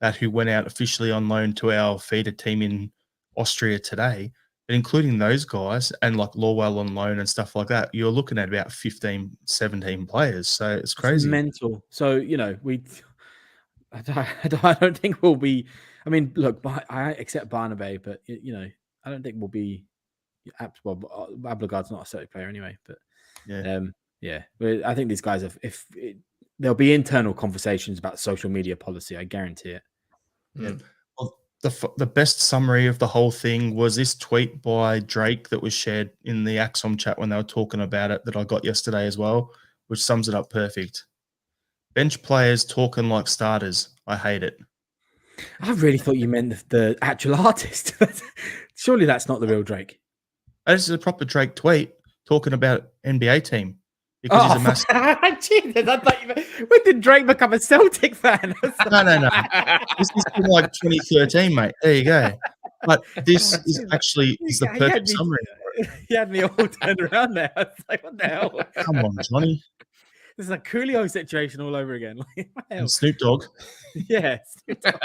that who went out officially on loan to our feeder team in Austria today, but including those guys and like Lawwell on loan and stuff like that, you're looking at about 15, 17 players. So it's crazy. It's mental. So, I don't think we'll be, I mean, look, I accept Barnaby, but, I don't think we'll be, well, Abelgard's not a Celtic player anyway, but But I think these guys there'll be internal conversations about social media policy. I guarantee it. Yeah. Well, the best summary of the whole thing was this tweet by Drake that was shared in the Axom chat when they were talking about it that I got yesterday as well, which sums it up perfect. Bench players talking like starters. I hate it. I really thought you meant the actual artist. Surely that's not the real Drake. This is a proper Drake tweet talking about NBA team. Because he's a massive... Jesus, I thought when did Drake become a Celtic fan? No. This is from like 2013, mate. There you go. But this is actually the perfect summary. He had me all turned around there. I was like, what the hell? Come on, Johnny. This is a Coolio situation all over again. And Snoop Dogg. Yeah. Snoop Dogg.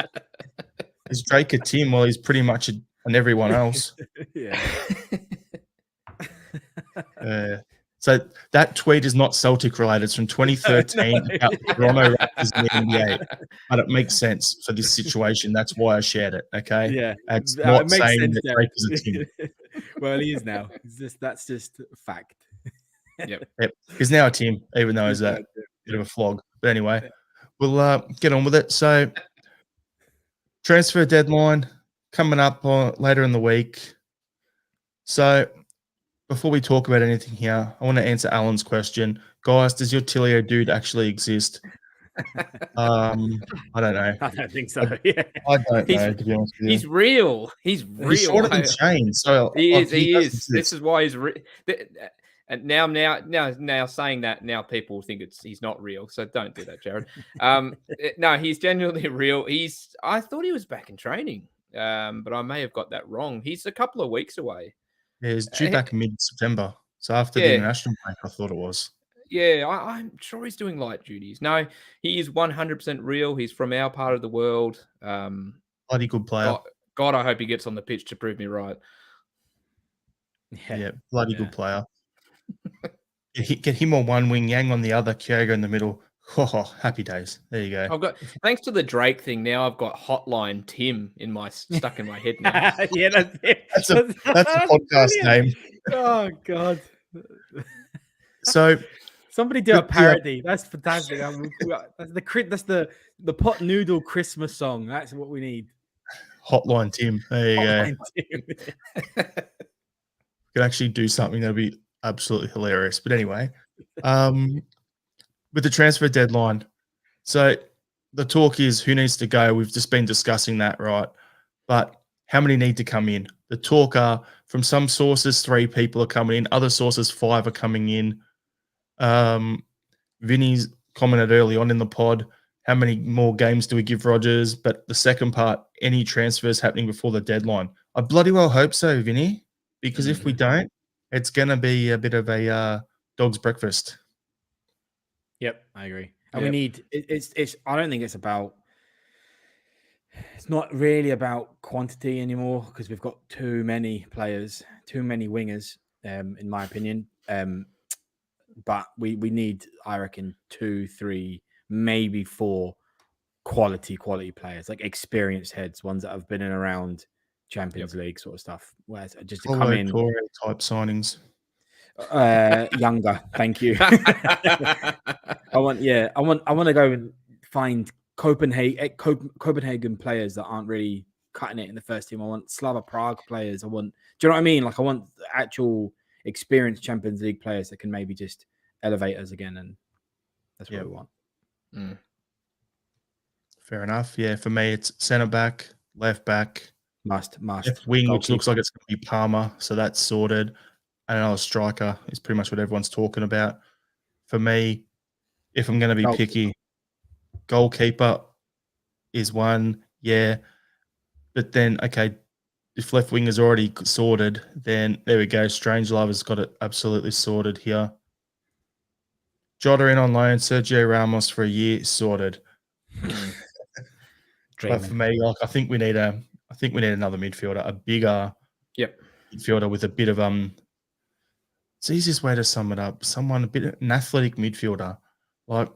Is Drake a Tim? Well, he's pretty much an everyone else. Yeah. So that tweet is not Celtic related. It's from 2013 about the Toronto Raptors in the NBA. But it makes sense for this situation. That's why I shared it. Okay. Yeah. It's not it saying sense, that Drake is a Tim. Well, he is now. That's just fact. Yep. He's now a Tim, even though he's a bit of a flog. But anyway, we'll get on with it. So transfer deadline coming up later in the week. So before we talk about anything here, I want to answer Alan's question. Guys, does your Tilio dude actually exist? I don't know. I don't think so. I don't know, to be honest with you. He's real. He's real. He's shorter than Shane. So he is. This is why he's and now saying that, now people think he's not real. So don't do that, Jared. No, he's genuinely real. I thought he was back in training, but I may have got that wrong. He's a couple of weeks away. Yeah, he's due back mid-September. So after the international break, I thought it was. Yeah, I'm sure he's doing light duties. No, he is 100% real. He's from our part of the world. Bloody good player. God, I hope he gets on the pitch to prove me right. Yeah, bloody good player. Get him on one wing, Yang on the other, Kyogo in the middle. Oh, happy days. There you go. Thanks to the Drake thing, now I've got Hotline Tim stuck in my head now. Yeah, that's it. That's a podcast name. Oh God. So somebody do a parody. That's fantastic. That's the pot noodle Christmas song. That's what we need. Hotline Tim. There you go. Could actually do something that'd be absolutely hilarious. But anyway, with the transfer deadline, so the talk is who needs to go. We've just been discussing that, right? But how many need to come in? The talk are from some sources, 3 people are coming in. Other sources, 5 are coming in. Vinny's commented early on in the pod, how many more games do we give Rodgers? But the second part, any transfers happening before the deadline. I bloody well hope so, Vinny, because if we don't, it's going to be a bit of a dog's breakfast. Yep, I agree. And we need it's I don't think it's about It's not really about quantity anymore because we've got too many players, too many wingers, in my opinion. But we need, I reckon, 2, 3, maybe 4 quality players, like experienced heads, ones that have been in around Champions League sort of stuff. Where just to come in, Torre type signings. Younger. Thank you. I want to go and find Copenhagen players that aren't really cutting it in the first team. I want Slava Prague players. Do you know what I mean? Like I want actual experienced Champions League players that can maybe just elevate us again, and that's what we want. Fair enough. Yeah, for me, it's centre back, left back, Must left wing, which looks like it's going to be Palmer, so that's sorted. And another striker is pretty much what everyone's talking about. For me, if I'm going to be picky, goalkeeper is one, yeah. But then, okay, if left wing is already sorted, then there we go. Strangelove has got it absolutely sorted here. Jota in on loan, Sergio Ramos for a year, sorted. But for me, like I think we need another midfielder, a bigger midfielder with a bit of it's the easiest way to sum it up. An athletic midfielder. Like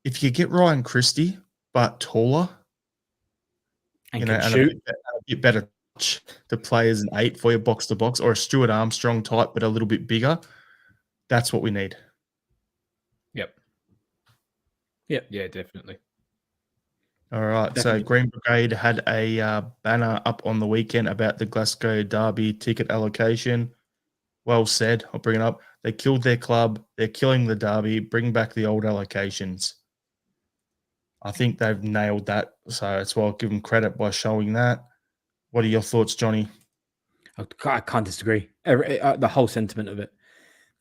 if you get Ryan Christie, but taller, and shoot a bit better to play as an 8 for your box to box, or a Stuart Armstrong type, but a little bit bigger. That's what we need. Yep. Yeah, definitely. All right. Definitely. So Green Brigade had a banner up on the weekend about the Glasgow Derby ticket allocation. Well said. I'll bring it up. They killed their club. They're killing the Derby. Bring back the old allocations. I think they've nailed that. So that's why I'll give them credit by showing that. What are your thoughts, Johnny? I can't disagree. The whole sentiment of it.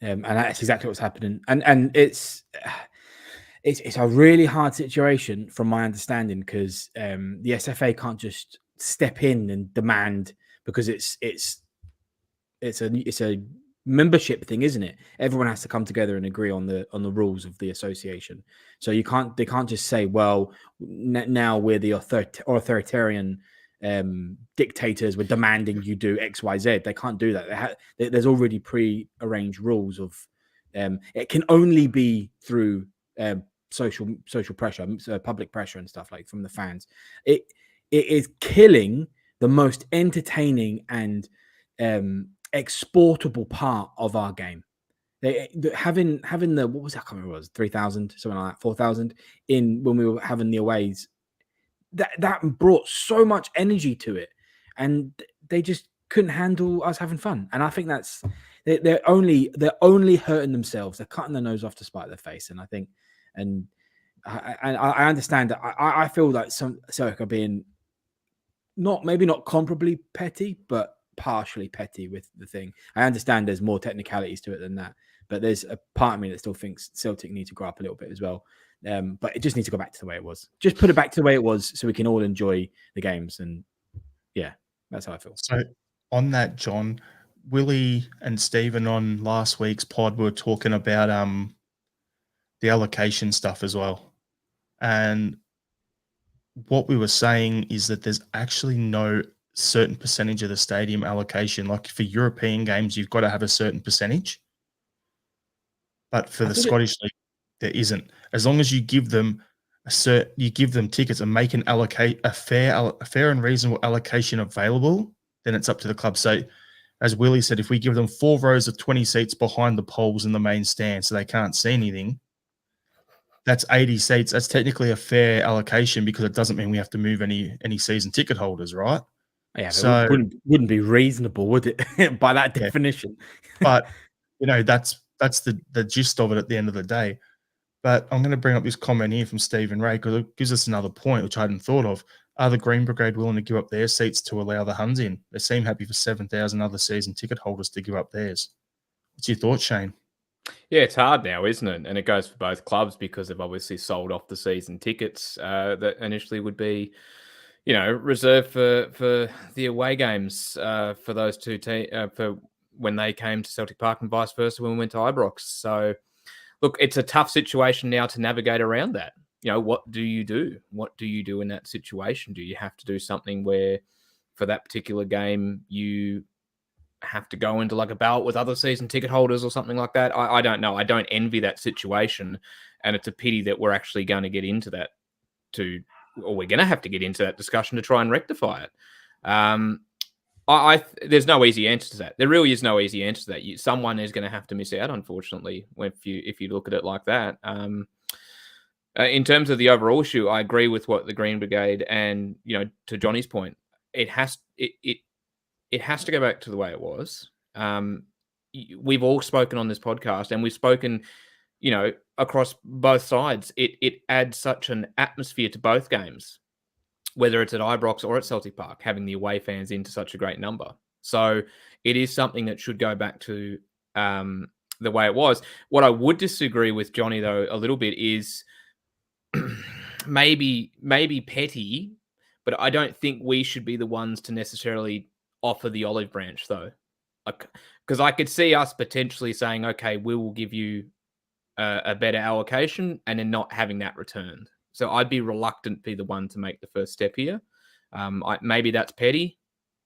And that's exactly what's happening. And it's a really hard situation from my understanding because the SFA can't just step in and demand, because it's a membership thing, isn't it? Everyone has to come together and agree on the rules of the association. So they can't just say, well, now we're the authoritarian dictators, we're demanding you do X, Y, Z. They can't do that. There's already pre-arranged rules of it can only be through social pressure, public pressure and stuff, like from the fans. It is killing the most entertaining and exportable part of our game. Having the, what was that? I can't remember, what was it, 3,000, something like that, 4,000 in when we were having the aways. That brought so much energy to it, and they just couldn't handle us having fun. And I think that's they're only hurting themselves. They're cutting their nose off to spite their face. And I think, and I understand that. I feel like some Celtic are being maybe not comparably petty, but partially petty with the thing. I understand there's more technicalities to it than that, but there's a part of me that still thinks Celtic need to grow up a little bit as well. But it just needs to go back to the way it was. Just put it back to the way it was so we can all enjoy the games. And yeah, that's how I feel. So on that, John, Willie and Stephen on last week's pod were talking about the allocation stuff as well. And what we were saying is that there's actually no certain percentage of the stadium allocation. Like for European games, you've got to have a certain percentage. But for the Scottish League, there isn't. As long as you give them tickets and make a fair and reasonable allocation available, then it's up to the club. So, as Willie said, if we give them 4 rows of 20 seats behind the poles in the main stand, so they can't see anything, that's 80 seats. That's technically a fair allocation because it doesn't mean we have to move any season ticket holders, right? Yeah, so it wouldn't be reasonable, would it? By that definition. But that's the gist of it at the end of the day. But I'm going to bring up this comment here from Stephen Ray because it gives us another point which I hadn't thought of. Are the Green Brigade willing to give up their seats to allow the Huns in? They seem happy for 7,000 other season ticket holders to give up theirs. What's your thoughts, Shane? Yeah, it's hard now, isn't it? And it goes for both clubs because they've obviously sold off the season tickets that initially would be, reserved for the away games for those two teams for when they came to Celtic Park and vice versa when we went to Ibrox. So, look, it's a tough situation now to navigate around that. what do you do? What do you do in that situation? Do you have to do something where for that particular game you have to go into like a ballot with other season ticket holders or something like that? I don't know. I don't envy that situation, and it's a pity that we're actually going to get into that or we're going to have to get into that discussion to try and rectify it. There's no easy answer to that. There really is no easy answer to that. Someone is going to have to miss out, unfortunately, if you look at it like that. In terms of the overall issue, I agree with what the Green Brigade and to Johnny's point, it has to go back to the way it was. We've all spoken on this podcast, and we've spoken, across both sides. It adds such an atmosphere to both games, whether it's at Ibrox or at Celtic Park, having the away fans into such a great number. So it is something that should go back to the way it was. What I would disagree with Johnny, though, a little bit is maybe petty, but I don't think we should be the ones to necessarily offer the olive branch, though. Because I could see us potentially saying, okay, we will give you a better allocation, and then not having that returned. So I'd be reluctant to be the one to make the first step here. Maybe that's petty.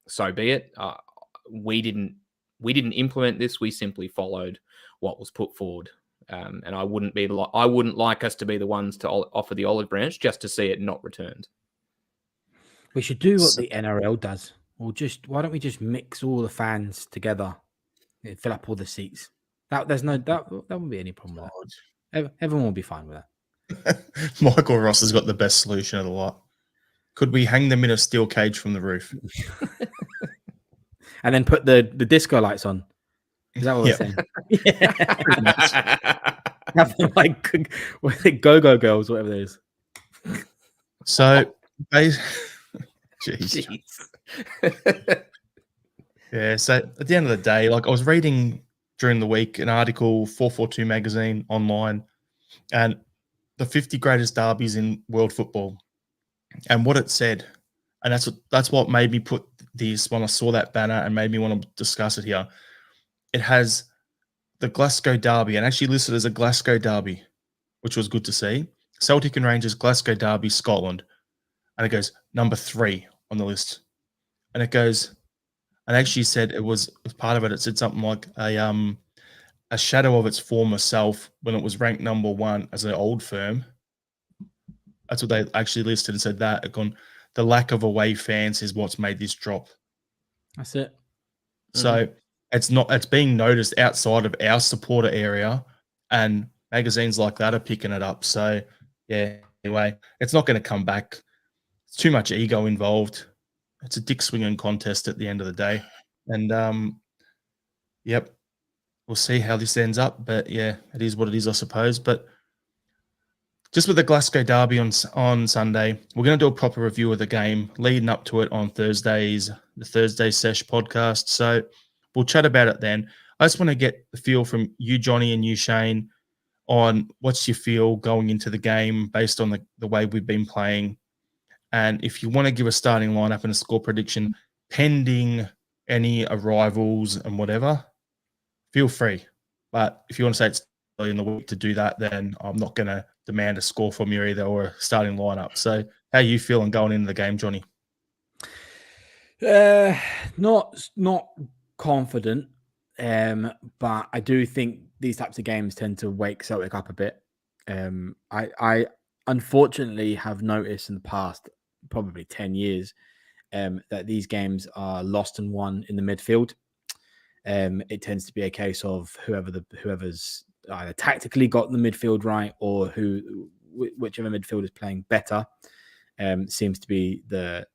So be it. We didn't implement this. We simply followed what was put forward. And I wouldn't like us to be the ones to offer the olive branch just to see it not returned. We should do what the NRL does. Why don't we just mix all the fans together and fill up all the seats? That wouldn't be any problem with that. Everyone will be fine with that. Michael Ross has got the best solution of the lot. Could we hang them in a steel cage from the roof? And then put the disco lights on. Is that what we're saying? Yeah. Have them like go-go girls, whatever it is. So, jeez. Yeah, so at the end of the day, like I was reading during the week an article, 442 magazine online, and the 50 greatest derbies in world football. And what it said, and that's what made me put this when I saw that banner and made me want to discuss it here. It has the Glasgow derby, and actually listed as a Glasgow derby, which was good to see. Celtic and Rangers Glasgow derby, Scotland. And it goes number 3 on the list. And it goes, and actually said it was part of it. It said something like a shadow of its former self when it was ranked number 1 as an old firm. That's what they actually listed and said that. The lack of away fans is what's made this drop. That's it. So it's being noticed outside of our supporter area, and magazines like that are picking it up. So yeah, anyway, it's not going to come back. It's too much ego involved. It's a dick swinging contest at the end of the day. And yep, we'll see how this ends up. But yeah, it is what it is, I suppose. But just with the Glasgow derby on Sunday, we're going to do a proper review of the game leading up to it on the Thursday Sesh podcast. So we'll chat about it then. I just want to get the feel from you, Johnny, and you, Shane, on what's your feel going into the game based on the way we've been playing. And if you want to give a starting lineup and a score prediction pending any arrivals and whatever, feel free. But if you want to say it's early in the week to do that, then I'm not going to demand a score from you either or a starting lineup. So how are you feeling going into the game, Johnny? Not confident, but I do think these types of games tend to wake Celtic up a bit. I unfortunately have noticed in the past probably 10 years that these games are lost and won in the midfield. It tends to be a case of whoever's either tactically got the midfield right, or whichever midfield is playing better seems to be the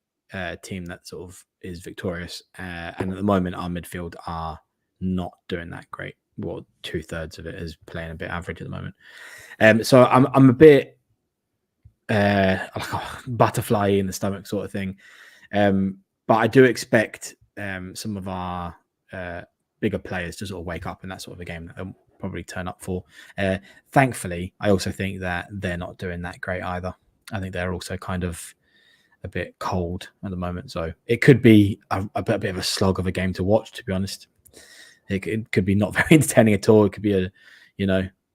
team that sort of is victorious. And at the moment, our midfield are not doing that great. Well, 2/3 of it is playing a bit average at the moment. So I'm a bit like a butterfly in the stomach sort of thing. But I do expect some of our bigger players to sort of wake up in that sort of a game that they'll probably turn up for. Thankfully, I also think that they're not doing that great either. I think they're also kind of a bit cold at the moment. So it could be a bit of a slog of a game to watch, to be honest. It could be not very entertaining at all. It could be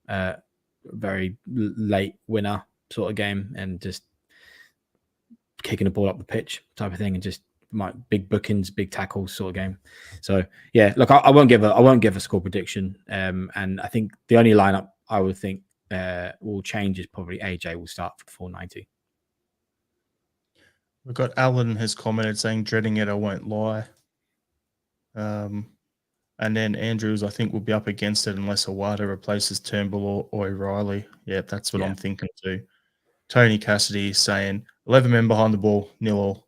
a very late winner sort of game and just kicking the ball up the pitch type of thing, and just big bookings, big tackles sort of game. So yeah, look, I won't give a score prediction. And I think the only lineup I would think will change is probably AJ will start for 490. We've got Alan has commented saying, dreading it, I won't lie. And then Andrews, I think, will be up against it unless Awada replaces Turnbull or O'Reilly. Yeah, that's what I'm thinking too. Tony Cassidy saying 11 men behind the ball, 0-0.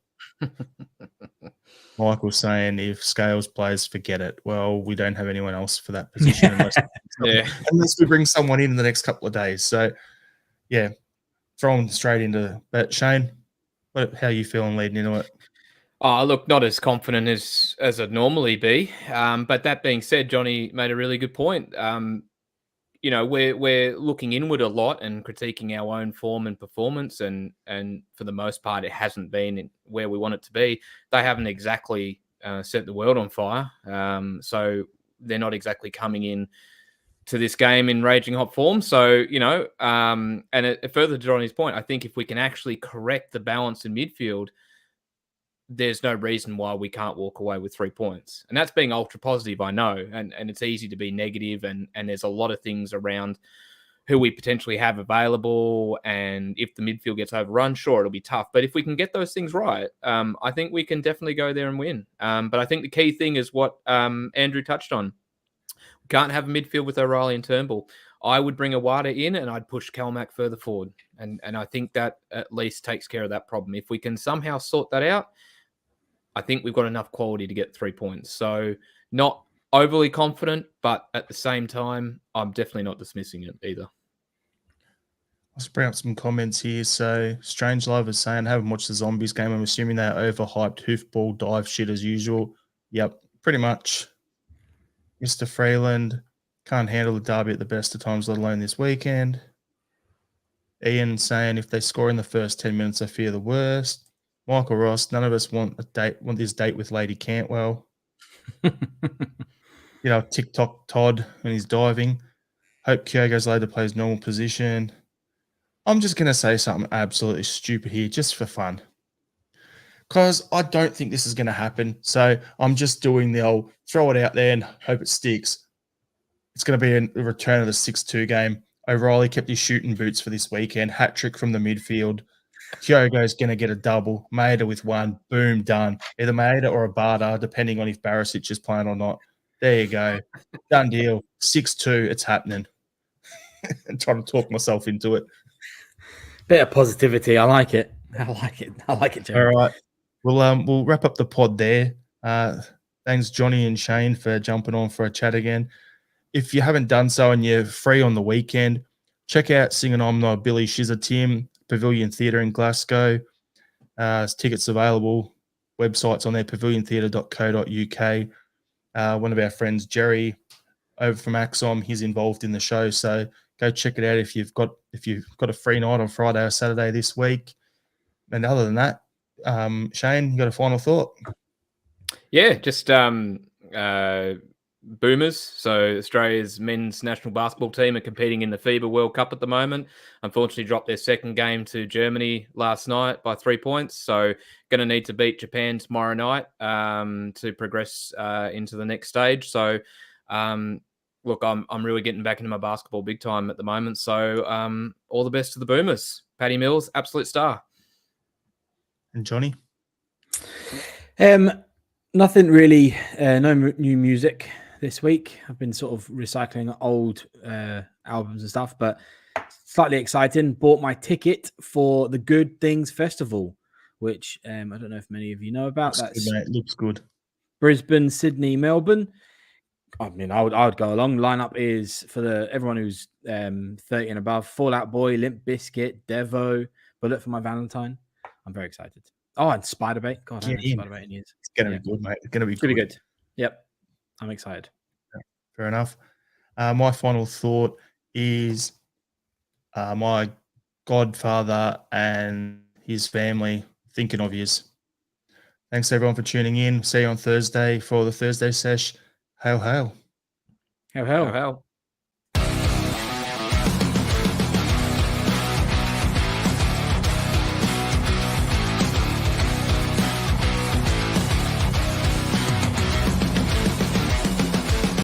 Michael saying if Scales plays, forget it. Well, we don't have anyone else for that position unless we bring someone in the next couple of days. So, yeah, throwing straight into that. Shane, how are you feeling leading into it? Oh, look, not as confident as I'd normally be. But that being said, Johnny made a really good point. We're looking inward a lot and critiquing our own form and performance, and for the most part, it hasn't been where we want it to be. They haven't exactly set the world on fire, so they're not exactly coming in to this game in raging hot form. So and further to Johnny's point, I think if we can actually correct the balance in midfield, there's no reason why we can't walk away with 3 points. And that's being ultra positive, I know. And it's easy to be negative, and there's a lot of things around who we potentially have available. And if the midfield gets overrun, sure, it'll be tough. But if we can get those things right, I think we can definitely go there and win. But I think the key thing is what Andrew touched on. We can't have a midfield with O'Reilly and Turnbull. I would bring Awada in and I'd push Calmac further forward. And I think that at least takes care of that problem. If we can somehow sort that out, I think we've got enough quality to get 3 points. So not overly confident, but at the same time, I'm definitely not dismissing it either. Let's bring up some comments here. So Strange Love is saying, haven't watched the Zombies game. I'm assuming they're overhyped hoofball dive shit as usual. Yep, pretty much. Mr. Freeland, can't handle the derby at the best of times, let alone this weekend. Ian saying, if they score in the first 10 minutes, I fear the worst. Michael Ross, none of us want this date with Lady Cantwell. TikTok Todd when he's diving. Hope Kyogo's later plays normal position. I'm just going to say something absolutely stupid here just for fun, because I don't think this is going to happen. So I'm just doing the old throw it out there and hope it sticks. It's going to be a return of the 6-2 game. O'Reilly kept his shooting boots for this weekend. Hat trick from the midfield. Kyogo's going to get a double. Maeda with one. Boom, done. Either Maeda or a Barter, depending on if Barisic is playing or not. There you go. Done deal. 6-2. It's happening. I'm trying to talk myself into it. Bit of positivity. I like it. Jerry. All right. We'll wrap up the pod there. Thanks, Johnny and Shane, for jumping on for a chat again. If you haven't done so and you're free on the weekend, check out Singin Omno, Billy Shizza Tim, Pavilion Theatre in Glasgow. There's tickets available. Websites on there, paviliontheatre.co.uk. One of our friends, Jerry, over from Axom, he's involved in the show. So go check it out if you've got a free night on Friday or Saturday this week. And other than that, Shane, you got a final thought? Yeah, just Boomers. So Australia's men's national basketball team are competing in the FIBA World Cup at the moment. Unfortunately, dropped their second game to Germany last night by 3 points. So going to need to beat Japan tomorrow night to progress into the next stage. So look, I'm really getting back into my basketball big time at the moment. So all the best to the Boomers. Paddy Mills, absolute star. And Johnny? Nothing really. No new music this week. I've been sort of recycling old albums and stuff, but slightly exciting. Bought my ticket for the Good Things Festival, which I don't know if many of you know about. That's good, mate. Looks good. Brisbane, Sydney, Melbourne. I mean, I would go along. Lineup is for everyone who's 30 and above: Fall Out Boy, Limp Bizkit, Devo, Bullet for My Valentine. I'm very excited. Oh, and Spiderbait. God, I haven't had Spiderbait in years. It's going to be good, mate. It's going to be good. Yep. I'm excited. Yeah, fair enough. My final thought is my godfather and his family thinking of yous. Thanks, everyone, for tuning in. See you on Thursday for the Thursday sesh. Hail, hail. Hail, hail. Hail, hail.